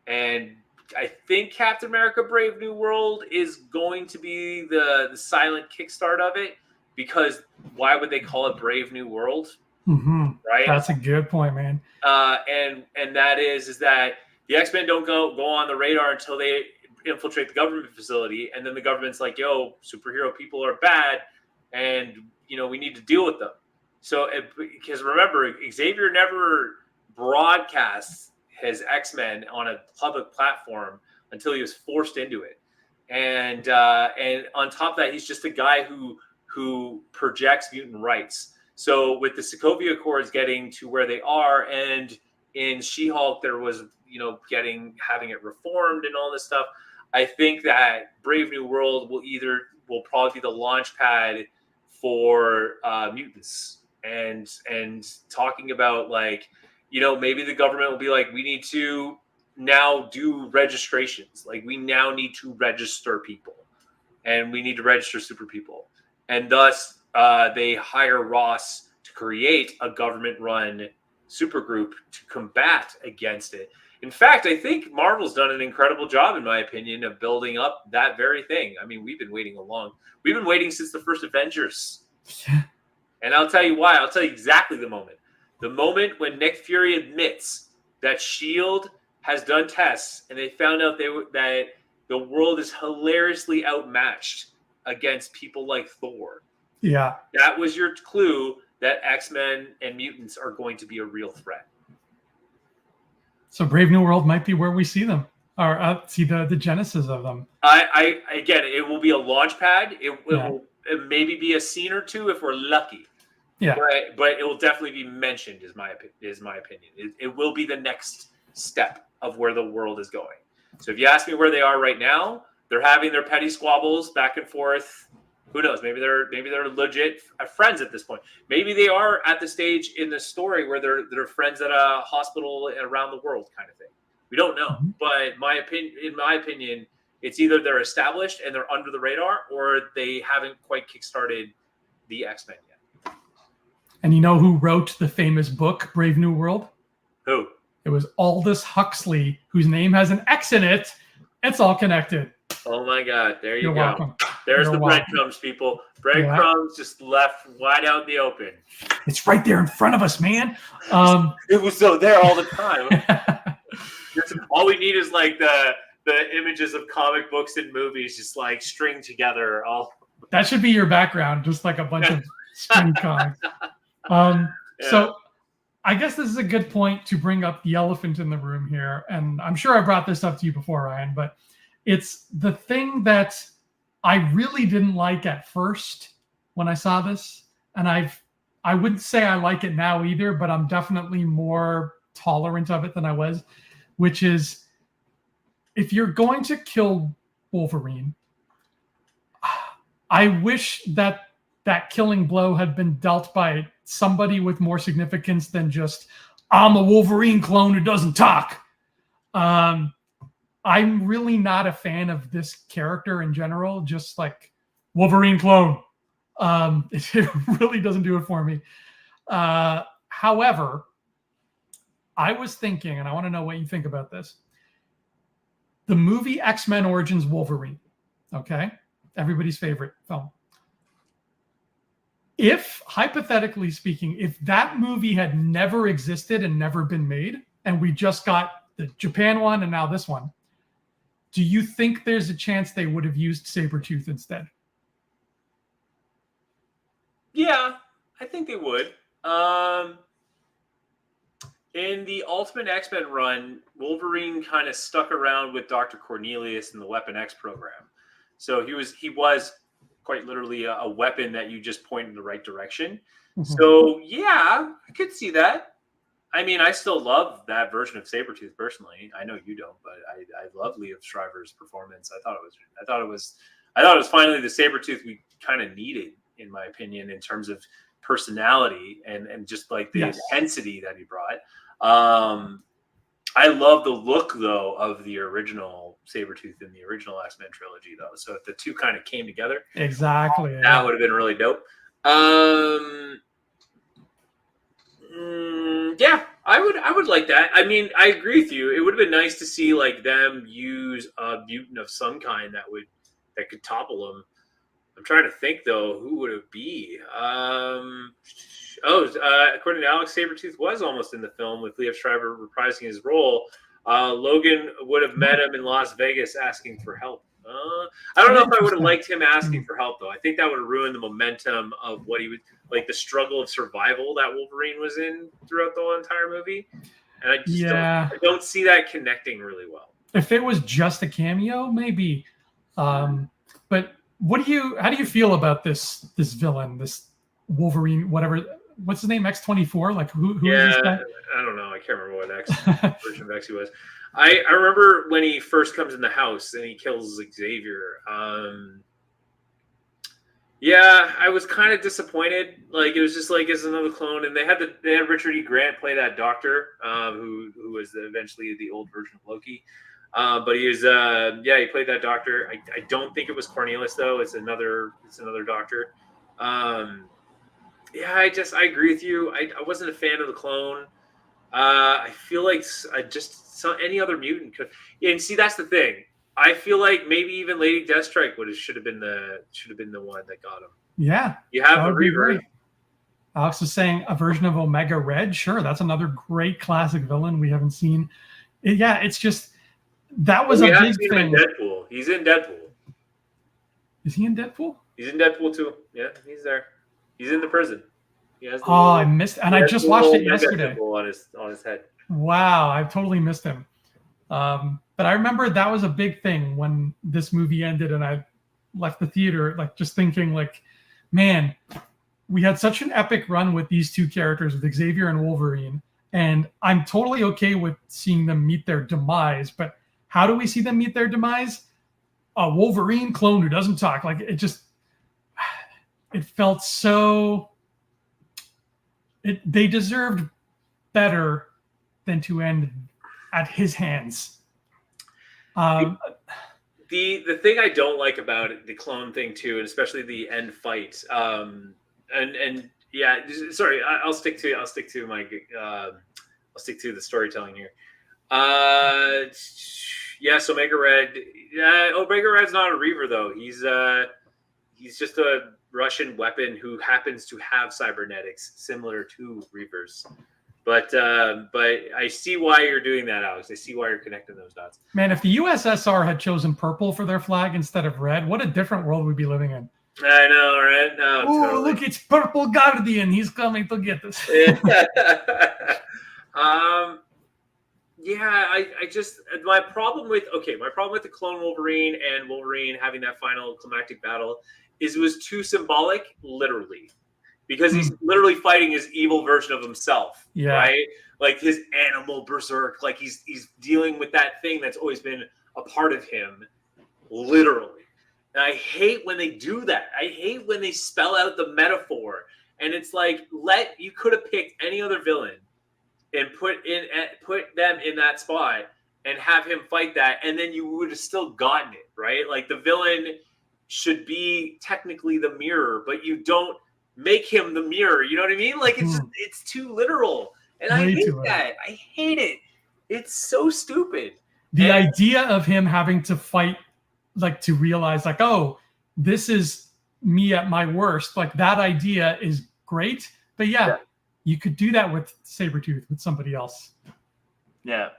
and I think Captain America Brave New World is going to be the silent kickstart of it, because why would they call it Brave New World? Mm-hmm. Right? That's a good point, man. And that is that the X-Men don't go on the radar until they infiltrate the government facility, and then the government's like, yo, superhero people are bad, and we need to deal with them. So because remember, Xavier never broadcasts his X-Men on a public platform until he was forced into it, and on top of that, he's just a guy who projects mutant rights. So with the Sokovia Accords getting to where they are, and in She-Hulk there was having it reformed and all this stuff, I think that Brave New World will probably be the launch pad for mutants, and talking about maybe the government will be like, we need to now do registrations, like we now need to register people, and we need to register super people, and thus they hire Ross to create a government-run supergroup to combat against it. In fact, I think Marvel's done an incredible job, in my opinion, of building up that very thing. I mean, we've been waiting since the first Avengers. Yeah. And I'll tell you why. I'll tell you exactly the moment. The moment when Nick Fury admits that S.H.I.E.L.D. has done tests and they found out that the world is hilariously outmatched against people like Thor. Yeah. That was your clue that X-Men and mutants are going to be a real threat. So Brave New World might be where we see them, or see the genesis of them. Again, it will be a launch pad. It will maybe be a scene or two if we're lucky. Yeah. But it will definitely be mentioned, is my opinion. It will be the next step of where the world is going. So if you ask me where they are right now, they're having their petty squabbles back and forth. Who knows? Maybe they're legit friends at this point. Maybe they are at the stage in the story where they're friends at a hospital around the world, kind of thing. We don't know. Mm-hmm. But in my opinion, it's either they're established and they're under the radar, or they haven't quite kickstarted the X-Men yet. And you know who wrote the famous book Brave New World? Who? It was Aldous Huxley, whose name has an X in it. It's all connected. Oh my God! You're go. Welcome. There's You're the breadcrumbs, people. Breadcrumbs just left wide out in the open. It's right there in front of us, man. It was so there all the time. All we need is like the images of comic books and movies, just like string together. That should be your background, just like a bunch of string comics. So I guess this is a good point to bring up the elephant in the room here, and I'm sure I brought this up to you before, Ryan, but it's the thing that I really didn't like at first when I saw this, and I wouldn't say I like it now either, but I'm definitely more tolerant of it than I was, which is if you're going to kill Wolverine, I wish that killing blow had been dealt by somebody with more significance than just, I'm a Wolverine clone who doesn't talk. I'm really not a fan of this character in general, just like Wolverine clone. It really doesn't do it for me. However, I was thinking, and I want to know what you think about this. The movie X-Men Origins Wolverine, okay? Everybody's favorite film. If, hypothetically speaking, if that movie had never existed and never been made, and we just got the Japan one and now this one, do you think there's a chance they would have used Sabretooth instead? Yeah, I think they would. In the Ultimate X-Men run, Wolverine kind of stuck around with Dr. Cornelius in the Weapon X program. So he was quite literally a weapon that you just point in the right direction. So yeah, I could see that. I mean, I still love that version of Sabretooth personally. I know you don't, but I love Liev Schreiber's performance. I thought it was finally the Sabretooth we kind of needed, in my opinion, in terms of personality and just like the intensity that he brought. I love the look though of the original Sabretooth in the original X-Men trilogy though. So if the two kind of came together, exactly, that would have been really dope. Yeah, I would like that. I mean, I agree with you. It would have been nice to see like them use a mutant of some kind that could topple them. I'm trying to think though, who would it be? According to Alex, Sabretooth was almost in the film with Liev Schreiber reprising his role. Logan would have met him in Las Vegas asking for help. I don't know if I would have liked him asking for help though. I think that would have ruined the momentum of what he would like, the struggle of survival that Wolverine was in throughout the whole entire movie. And I just don't see that connecting really well. If it was just a cameo, maybe. But how do you feel about this villain, this Wolverine, whatever? What's his name? X-24? Like who is this guy? I don't know. I can't remember what version of X he was. I remember when he first comes in the house and he kills Xavier. Yeah, I was kind of disappointed. Like it was just like it's another clone, and they had Richard E. Grant play that doctor, who was eventually the old version of Loki. But he was he played that doctor. I don't think it was Cornelius though. It's another doctor. I agree with you. I wasn't a fan of the clone. I feel like any other mutant could. Yeah, and see that's the thing. I feel like maybe even Lady Deathstrike should have been the one that got him. Yeah, you have the Reaver. Alex is saying a version of Omega Red. Sure, that's another great classic villain we haven't seen. It's just that was a big thing. Deadpool. He's in Deadpool. Is he in Deadpool? He's in Deadpool too. Yeah, he's there. He's in the prison. I missed, and I just watched it yesterday. On his head. Wow, I totally missed him. But I remember that was a big thing when this movie ended and I left the theater, like just thinking like, man, we had such an epic run with these two characters, with Xavier and Wolverine. And I'm totally okay with seeing them meet their demise. But how do we see them meet their demise? A Wolverine clone who doesn't talk. Like it felt so, they deserved better than to end at his hands. The thing I don't like about it, the clone thing too, and especially the end fight. Sorry, I'll stick to the storytelling here. Yes, Omega Red. Yeah, Omega Red's not a Reaver though. He's just a Russian weapon who happens to have cybernetics similar to Reavers. But I see why you're doing that, Alex. I see why you're connecting those dots. Man, if the USSR had chosen purple for their flag instead of red, what a different world we'd be living in. I know, right? No, totally. Look, it's Purple Guardian. He's coming to get us. My problem with the clone Wolverine and Wolverine having that final climactic battle is it was too symbolic, literally. Because he's literally fighting his evil version of himself, right? Like his animal berserk, like he's dealing with that thing that's always been a part of him, literally. And I hate when they do that. I hate when they spell out the metaphor, and it's like you could have picked any other villain and put them in that spot and have him fight that, and then you would have still gotten it, right? Like the villain should be technically the mirror, but you don't make him the mirror, you know what I mean? Like it's too literal, and I hate that. I hate it. It's so stupid. The idea of him having to fight, like to realize, like, oh, this is me at my worst. Like that idea is great, but you could do that with Sabretooth with somebody else. Yeah.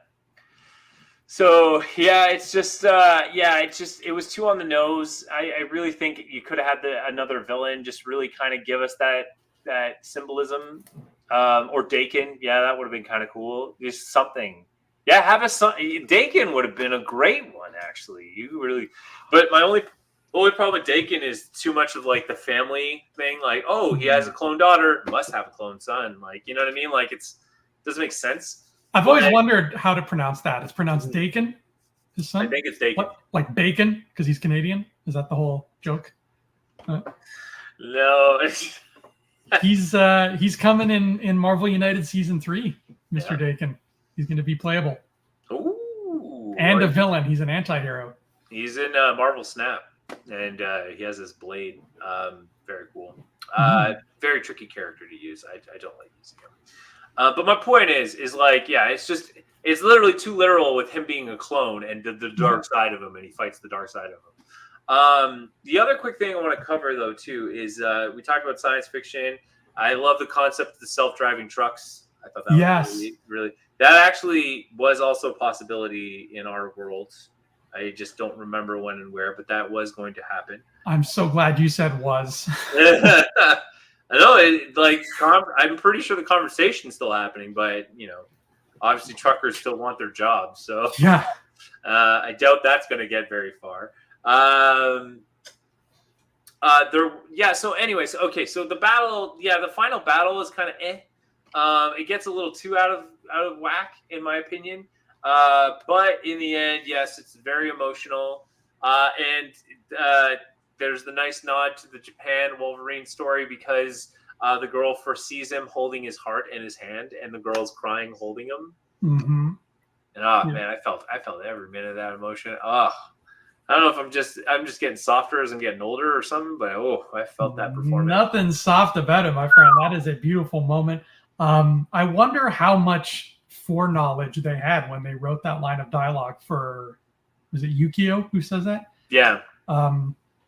So yeah, it's just it was too on the nose. I really think you could have had another villain just really kind of give us that symbolism, or Dakin. Yeah, that would have been kind of cool. Just something. Yeah, have a son. Dakin would have been a great one actually. You really, but my only problem with Dakin is too much of like the family thing. Like, oh, he has a clone daughter, must have a clone son. Like, you know what I mean? Like, doesn't make sense. I've always wondered how to pronounce that. It's pronounced Dakin, his son? I think it's Dakin. Like bacon, because he's Canadian? Is that the whole joke? No. He's coming in Marvel United Season 3, Mr. Dakin. He's going to be playable. Ooh. And a villain. He's an anti-hero. He's in Marvel Snap, and he has this blade. Very cool. Very tricky character to use. I don't like using him. But my point is like, yeah, it's literally too literal with him being a clone and the dark side of him, and he fights the dark side of him. The other quick thing I want to cover though too is we talked about science fiction. I love the concept of the self-driving trucks. I thought that was really that actually was also a possibility in our world. I just don't remember when and where, but that was going to happen. I'm so glad you said was. I know, I'm pretty sure the conversation's still happening, but obviously truckers still want their jobs, so yeah, I doubt that's going to get very far. So anyways, okay, so the battle, the final battle is kind of it gets a little too out of whack in my opinion. But in the end, yes, it's very emotional, and there's the nice nod to the Japan Wolverine story because the girl foresees him holding his heart in his hand, and the girl's crying holding him. Mm-hmm. And man, I felt every minute of that emotion. I don't know if I'm just getting softer as I'm getting older or something, but I felt that performance. Nothing soft about it, my friend. That is a beautiful moment. I wonder how much foreknowledge they had when they wrote that line of dialogue for, was it Yukio who says that? Yeah.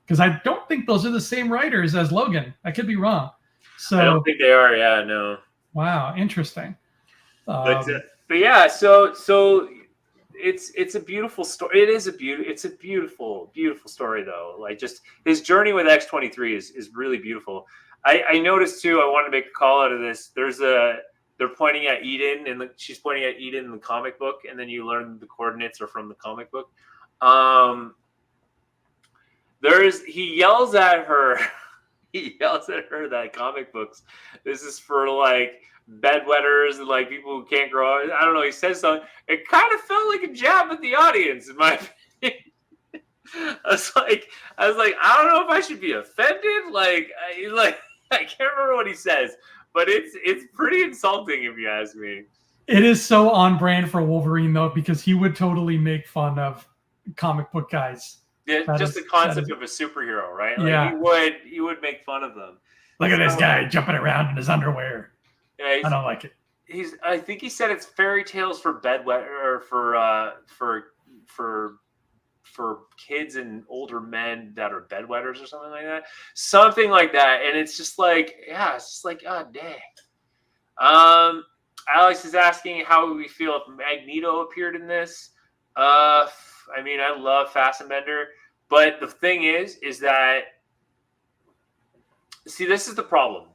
Because I don't think those are the same writers as Logan. I could be wrong. So I don't think they are. Yeah, no. Wow, interesting. But yeah, so it's a beautiful story. It's a beautiful story though. Like just his journey with X-23 is really beautiful. I noticed too. I wanted to make a call out of this. They're pointing at Eden, and she's pointing at Eden in the comic book, and then you learn the coordinates are from the comic book. He yells at her. He yells at her that comic books. This is for like bedwetters and like people who can't grow up. I don't know. He says something. It kind of felt like a jab at the audience, in my opinion. I was like, I don't know if I should be offended. I can't remember what he says, but it's pretty insulting if you ask me. It is so on brand for Wolverine though, because he would totally make fun of comic book guys. Yeah, just the concept of a superhero, right? Like he would make fun of them. Look at this guy jumping around in his underwear. Yeah, I don't like it. I think he said it's fairy tales for bedwetter or for kids and older men that are bedwetters or something like that. Something like that. And it's just like, oh dang. Alex is asking how would we feel if Magneto appeared in this. I mean, I love Fassbender, but the thing is that, see, this is the problem.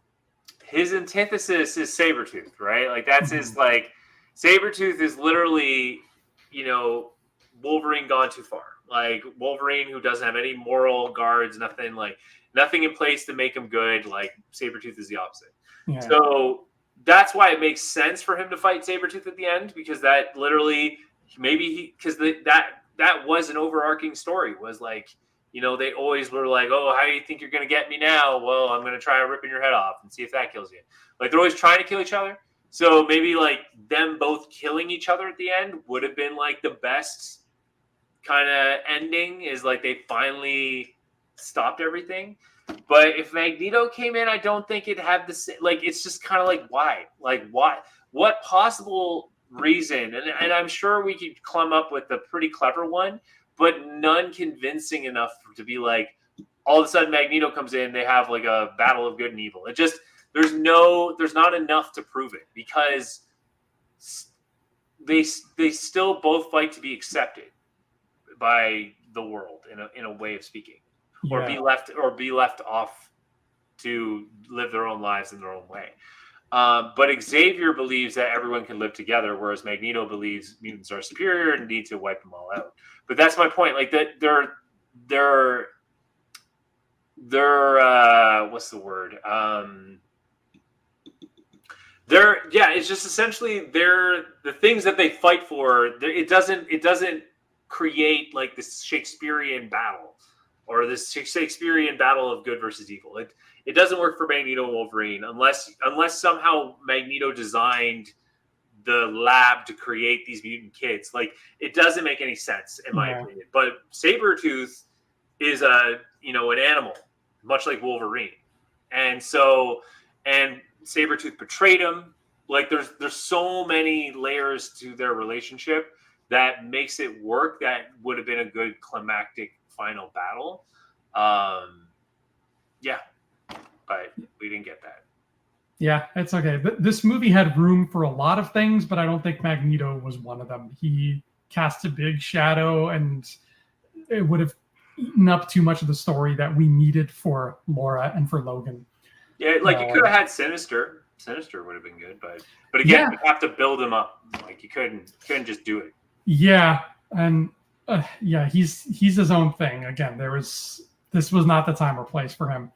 His antithesis is Sabretooth, right? Like, that's his, like, Sabretooth is literally, Wolverine gone too far. Like, Wolverine who doesn't have any moral guards, nothing in place to make him good. Like, Sabretooth is the opposite. Yeah. So that's why it makes sense for him to fight Sabretooth at the end, because that literally, that was an overarching story, was like, they always were like, oh, how do you think you're going to get me now? Well, I'm going to try ripping your head off and see if that kills you. Like, they're always trying to kill each other. So maybe like them both killing each other at the end would have been like the best kind of ending, is like they finally stopped everything. But if Magneto came in, I don't think it'd have the same, like, it's just kind of like, why? Like, why? What possible reason? And I'm sure we could come up with a pretty clever one, but none convincing enough to be like, all of a sudden Magneto comes in, they have like a battle of good and evil. It just, there's not enough to prove it, because they still both fight to be accepted by the world in a way of speaking, or be left off to live their own lives in their own way. But Xavier believes that everyone can live together, whereas Magneto believes mutants are superior and need to wipe them all out. But that's my point. Like that, they're what's the word? It's just essentially they're the things that they fight for. It doesn't create like this Shakespearean battle or this Shakespearean battle of good versus evil. It doesn't work for Magneto and Wolverine unless somehow Magneto designed the lab to create these mutant kids. Like, it doesn't make any sense in my opinion. But Sabretooth is an animal, much like Wolverine. And Sabretooth betrayed him. Like, there's so many layers to their relationship that makes it work. That would have been a good climactic final battle. But we didn't get that. Yeah, it's okay. This movie had room for a lot of things, but I don't think Magneto was one of them. He cast a big shadow, and it would have eaten up too much of the story that we needed for Laura and for Logan. Yeah, like you could have had Sinister. Sinister would have been good, but again, you have to build him up. Like, you couldn't just do it. Yeah, and he's his own thing. Again, this was not the time or place for him.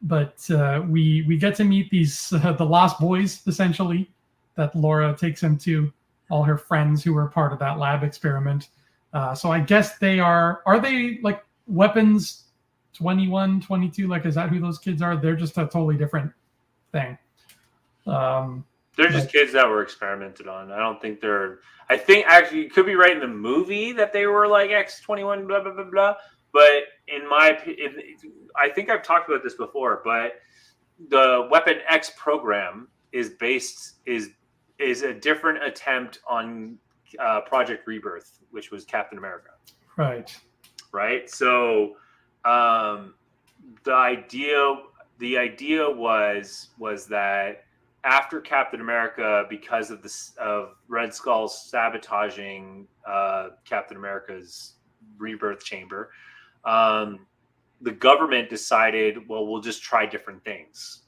But we get to meet these the Lost Boys, essentially, that Laura takes him to, all her friends who were part of that lab experiment. So I guess they are they like weapons 21, 22? Like, is that who those kids are? They're just a totally different thing. They're just kids that were experimented on. I don't think they're. I think actually you could be right in the movie that they were like X-21, blah blah blah blah. But in my opinion, I think I've talked about this before. But the Weapon X program is a different attempt on Project Rebirth, which was Captain America. Right. So the idea was that after Captain America, because of Red Skull sabotaging Captain America's rebirth chamber, the government decided, well, we'll just try different things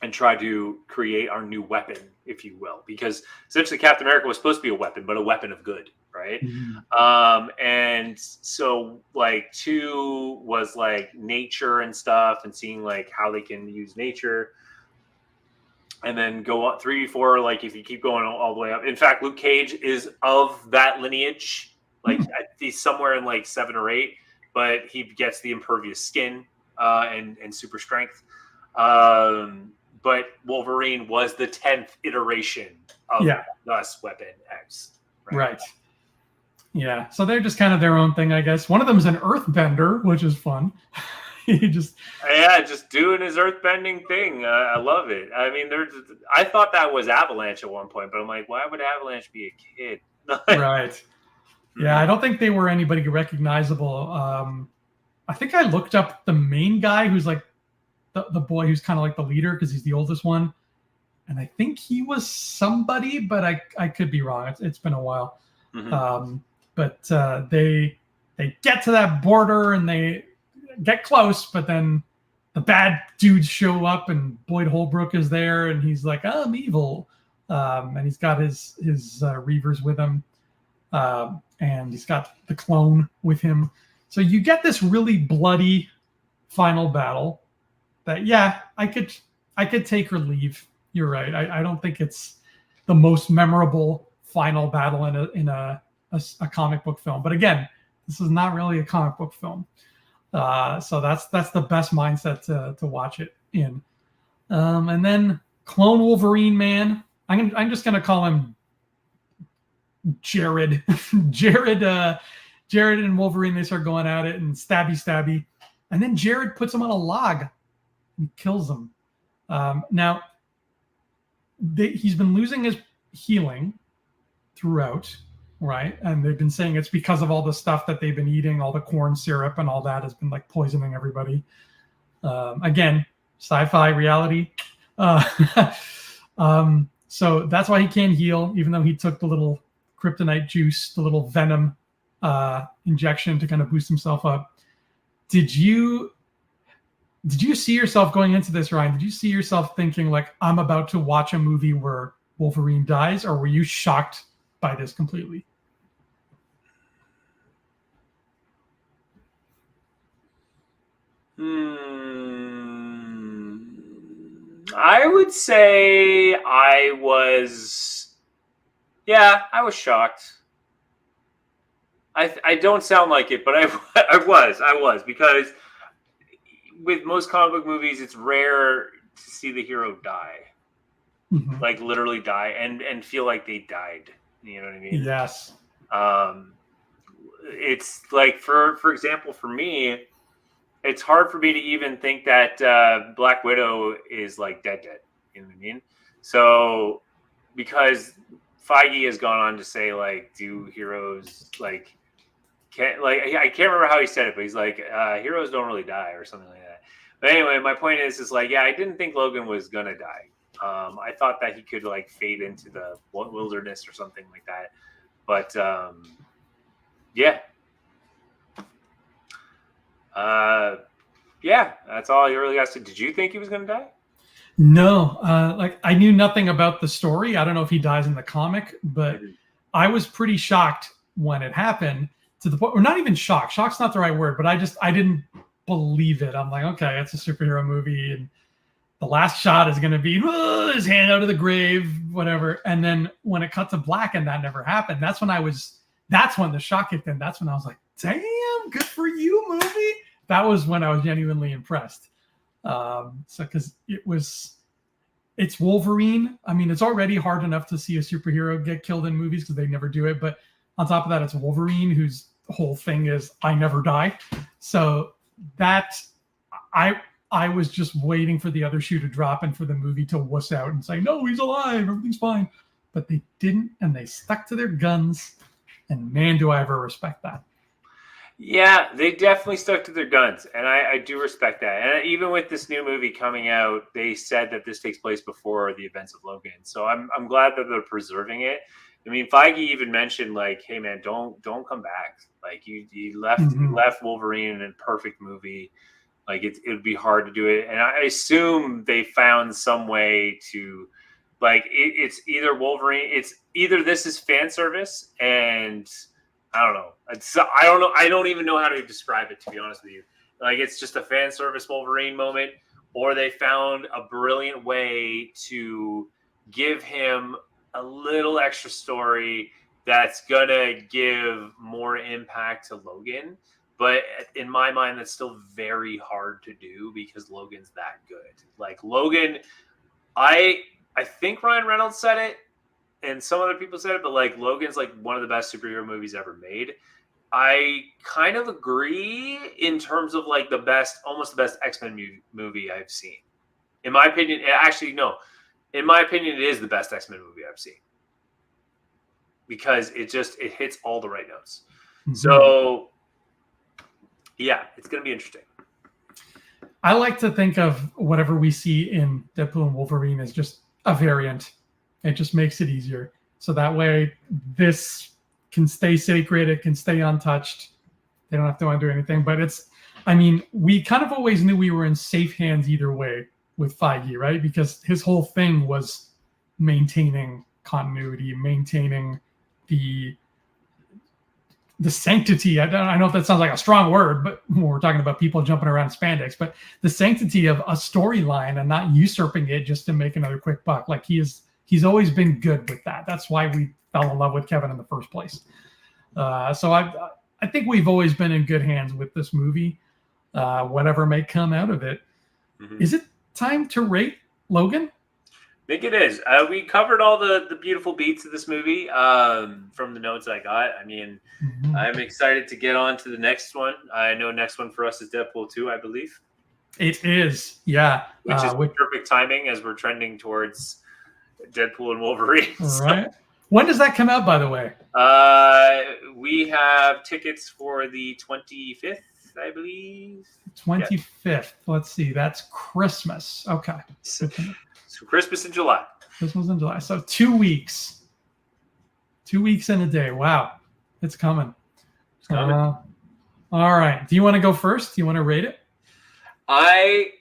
and try to create our new weapon, if you will, because essentially Captain America was supposed to be a weapon, but a weapon of good, right? Mm-hmm. And so like 2 was like nature and stuff, and seeing like how they can use nature. And then go on 3, 4, like if you keep going all the way up. In fact, Luke Cage is of that lineage. Like he's somewhere in like 7 or 8, but he gets the impervious skin and super strength. But Wolverine was the 10th iteration of thus Weapon X. Right. Yeah. So they're just kind of their own thing, I guess. One of them is an earthbender, which is fun. He just doing his earthbending thing. I love it. I mean, I thought that was Avalanche at one point, but I'm like, why would Avalanche be a kid? Right. Yeah, I don't think they were anybody recognizable. I think I looked up the main guy who's like the boy who's kind of like the leader because he's the oldest one, and I think he was somebody, but I could be wrong. It's been a while. Mm-hmm. But they get to that border and they get close, but then the bad dudes show up, and Boyd Holbrook is there, and he's like, "I'm evil," and he's got his Reavers with him, and he's got the clone with him. So you get this really bloody final battle. That I could take or leave. You're right. I don't think it's the most memorable final battle in a comic book film. But again, this is not really a comic book film. So that's the best mindset to watch it in. And then Clone Wolverine Man. I'm just gonna call him Jared. Jared and Wolverine, they start going at it and stabby. And then Jared puts him on a log and kills him. Now he's been losing his healing throughout. Right. And they've been saying it's because of all the stuff that they've been eating, all the corn syrup and all that has been like poisoning everybody. Again, sci-fi reality. So that's why he can't heal, even though he took the little kryptonite juice, the little venom injection to kind of boost himself up. Did you see yourself going into this, Ryan? Did you see yourself thinking like, I'm about to watch a movie where Wolverine dies, or were you shocked by this completely? I would say I was shocked. I don't sound like it, but I was, because with most comic book movies, it's rare to see the hero die, like literally die, and feel like they died. You know what I mean? Yes. It's like, for example, for me, it's hard for me to even think that Black Widow is like dead. You know what I mean? So because Feige has gone on to say, like, do heroes like I can't remember how he said it, but he's like, heroes don't really die or something like that. But anyway, my point is like, yeah, I didn't think Logan was gonna die. I thought that he could like fade into the wilderness or something like that. But yeah. Yeah, that's all he really got to. Did you think he was gonna die? No, like I knew nothing about the story. I don't know if he dies in the comic, but I was pretty shocked when it happened, to the point, or not even shocked. Shock's not the right word, but I didn't believe it. I'm like, okay, it's a superhero movie, and the last shot is going to be his hand out of the grave, whatever. And then when it cut to black and that never happened, that's when the shock kicked in. That's when I was like, damn, good for you, movie. That was when I was genuinely impressed. So because it's Wolverine. I mean, it's already hard enough to see a superhero get killed in movies because they never do it. But on top of that, it's Wolverine, whose whole thing is I never die. So that I was just waiting for the other shoe to drop and for the movie to wuss out and say, no, he's alive, everything's fine. But they didn't, and they stuck to their guns. And man, do I ever respect that. Yeah, they definitely stuck to their guns, and I do respect that. And even with this new movie coming out, they said that this takes place before the events of Logan. So I'm glad that they're preserving it. I mean, Feige even mentioned, like, hey man, don't come back. Like you left Wolverine in a perfect movie. Like it would be hard to do it. And I assume they found some way to, like, it's either Wolverine, it's either this is fan service, and I don't know. I don't even know how to describe it, to be honest with you. Like, it's just a fan service Wolverine moment, or they found a brilliant way to give him a little extra story that's gonna give more impact to Logan. But in my mind, that's still very hard to do because Logan's that good. Like Logan, I think Ryan Reynolds said it, and some other people said it, but like Logan's like one of the best superhero movies ever made. I kind of agree in terms of like almost the best X-Men movie I've seen. In my opinion, actually, no. In my opinion, it is the best X-Men movie I've seen. Because it hits all the right notes. Mm-hmm. So, yeah, it's going to be interesting. I like to think of whatever we see in Deadpool and Wolverine as just a variant. It just makes it easier. So that way, this can stay sacred. It can stay untouched. They don't have to undo anything. But we kind of always knew we were in safe hands either way with Feige, right? Because his whole thing was maintaining continuity, maintaining the sanctity. I know if that sounds like a strong word, but when we're talking about people jumping around spandex, but the sanctity of a storyline and not usurping it just to make another quick buck. Like he's always been good with that. That's why we fell in love with Kevin in the first place. So I think we've always been in good hands with this movie, whatever may come out of it. Mm-hmm. Is it time to rate Logan? I think it is. We covered all the beautiful beats of this movie from the notes I got. I mean, mm-hmm. I'm excited to get on to the next one. I know next one for us is Deadpool 2, I believe. It is, yeah. Which is perfect timing as we're trending towards Deadpool and Wolverine. So. Right. When does that come out, by the way? We have tickets for the 25th, I believe. 25th. Yeah. Let's see. That's Christmas. Okay. So Christmas in July. This was in July. So 2 weeks. 2 weeks and a day. Wow. It's coming. It's coming. All right. Do you want to go first? Do you want to rate it? I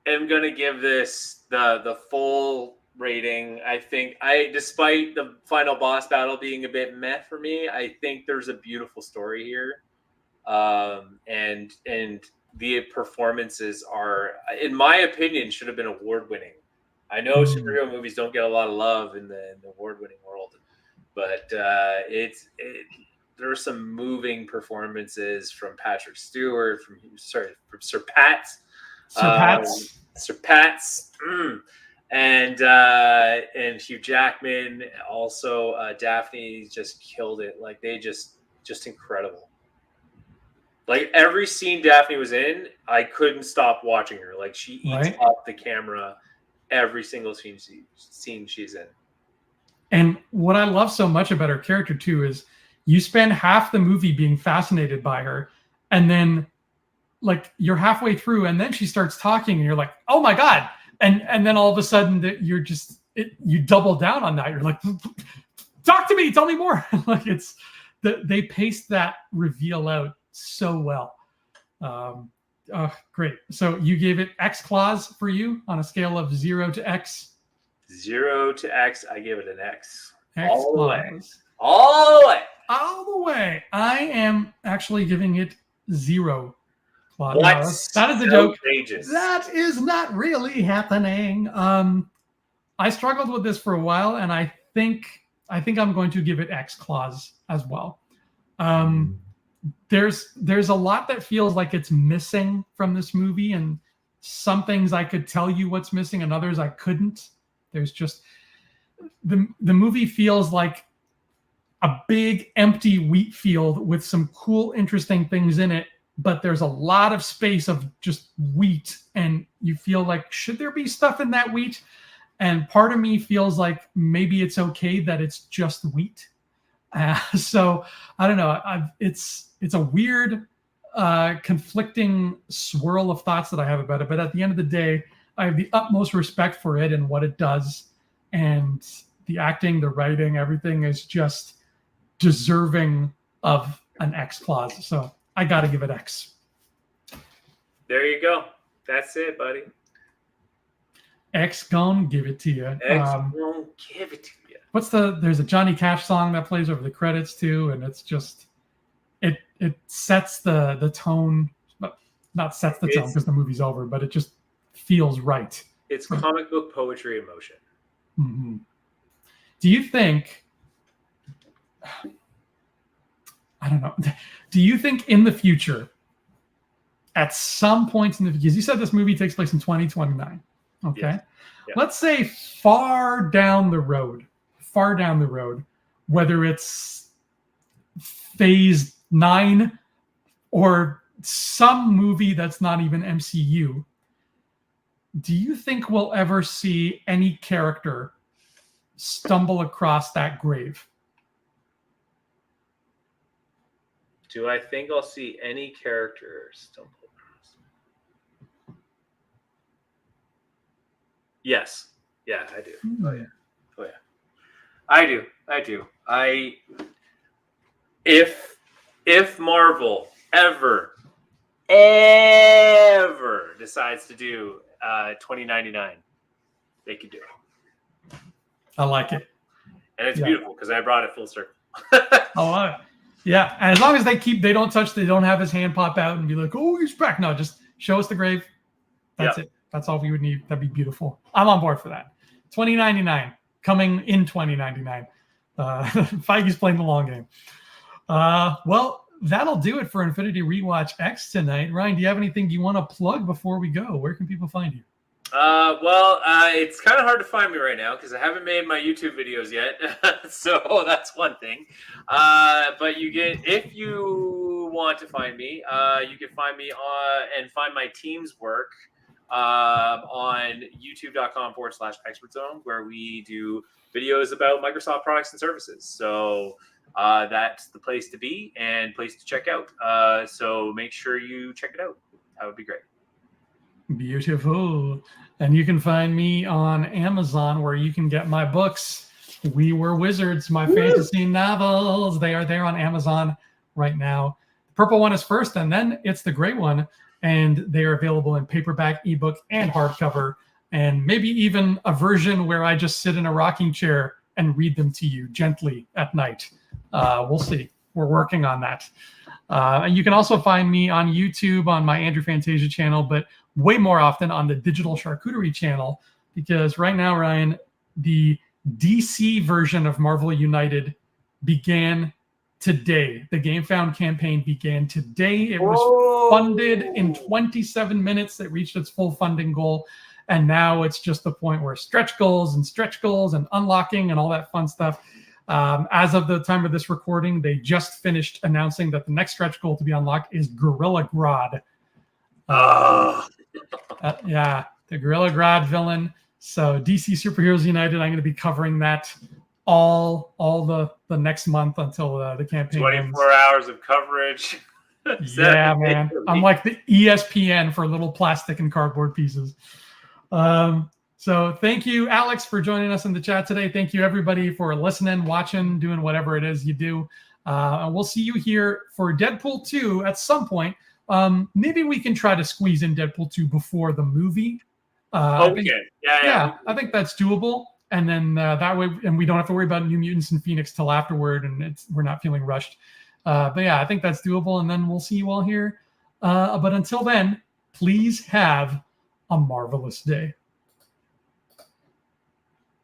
am going to give this the full rating. I think despite the final boss battle being a bit meh for me, I think there's a beautiful story here. And the performances are, in my opinion, should have been award winning. I know superhero movies don't get a lot of love in the award winning world, but there are some moving performances from Patrick Stewart, from Sir Pat. Sir Pat's, and Hugh Jackman. Also, Daphne just killed it. Like they just incredible. Like every scene Daphne was in, I couldn't stop watching her. Like she eats up the camera every single scene she's in. And what I love so much about her character too is you spend half the movie being fascinated by her, and then like you're halfway through, and then she starts talking, and you're like, "Oh my god!" And then all of a sudden that you double down on that. You're like, "Talk to me, tell me more." Like they paced that reveal out so well. Great. So you gave it X claws for you on a scale of 0 to X. 0 to X, I give it an X. All the way. All the way. I am actually giving it 0 claws. What? That is a joke. Outrageous. That is not really happening. I struggled with this for a while, and I think I'm going to give it X claws as well. There's a lot that feels like it's missing from this movie, and some things I could tell you what's missing, and others I couldn't. There's just the movie feels like a big empty wheat field with some cool, interesting things in it, but there's a lot of space of just wheat, and you feel like, should there be stuff in that wheat? And part of me feels like maybe it's okay that it's just wheat. So I don't know. It's a weird, conflicting swirl of thoughts that I have about it. But at the end of the day, I have the utmost respect for it and what it does, and the acting, the writing, everything is just deserving of an X clause. So I got to give it X. There you go. That's it, buddy. X gon' give it to you. X gon' give it to you. There's a Johnny Cash song that plays over the credits too, and it's just it sets the tone, not sets the tone because the movie's over, but it just feels right. It's comic book poetry in motion. Mm-hmm. Do you think, I don't know, do you think in the future, at some points in the, because you said this movie takes place in 2029, okay? Yes. Yeah. Let's say far down the road, whether it's phase 9 or some movie that's not even MCU, do you think we'll ever see any character stumble across that grave? Do I think I'll see any character stumble across? Yes. Yeah, I do. Oh yeah. I do. If Marvel ever decides to do 2099, they could do it. I like it. And it's beautiful because I brought it full circle. I love it. Yeah. And as long as they don't have his hand pop out and be like, oh, he's back. No, just show us the grave. That's it. That's all we would need. That'd be beautiful. I'm on board for that. 2099, coming in 2099. Feige's playing the long game. Well, that'll do it for Infinity Rewatch X tonight. Ryan, do you have anything you want to plug before we go? Where can people find you? It's kind of hard to find me right now because I haven't made my YouTube videos yet. So that's one thing. But if you want to find me, you can find me and find my team's work on youtube.com/expertzone, where we do videos about Microsoft products and services. So that's the place to be and place to check out. So make sure you check it out. That would be great. Beautiful. And you can find me on Amazon, where you can get my books. We Were Wizards, my fantasy novels. They are there on Amazon right now. The purple one is first, and then it's the gray one. And they are available in paperback, ebook, and hardcover. And maybe even a version where I just sit in a rocking chair and read them to you gently at night. We'll see. We're working on that. And you can also find me on YouTube on my Andrew Fantasia channel, but way more often on the Digital Charcuterie channel, because right now, Ryan, the DC version of Marvel United began today. The Game Found campaign began today. It was funded in 27 minutes. It reached its full funding goal. And now it's just the point where stretch goals and unlocking and all that fun stuff. As of the time of this recording, they just finished announcing that the next stretch goal to be unlocked is Gorilla Grodd. Yeah, the Gorilla Grodd villain. So DC Superheroes United, I'm going to be covering that all the next month until the campaign 24 ends. hours of coverage. Yeah, man. I'm like the ESPN for little plastic and cardboard pieces. So thank you, Alex, for joining us in the chat today. Thank you, everybody, for listening, watching, doing whatever it is you do. And we'll see you here for Deadpool 2 at some point. Maybe we can try to squeeze in Deadpool 2 before the movie. I think that's doable. And then that way, and we don't have to worry about New Mutants and Phoenix till afterward, and we're not feeling rushed. But yeah, I think that's doable. And then we'll see you all here. But until then, please have a marvelous day.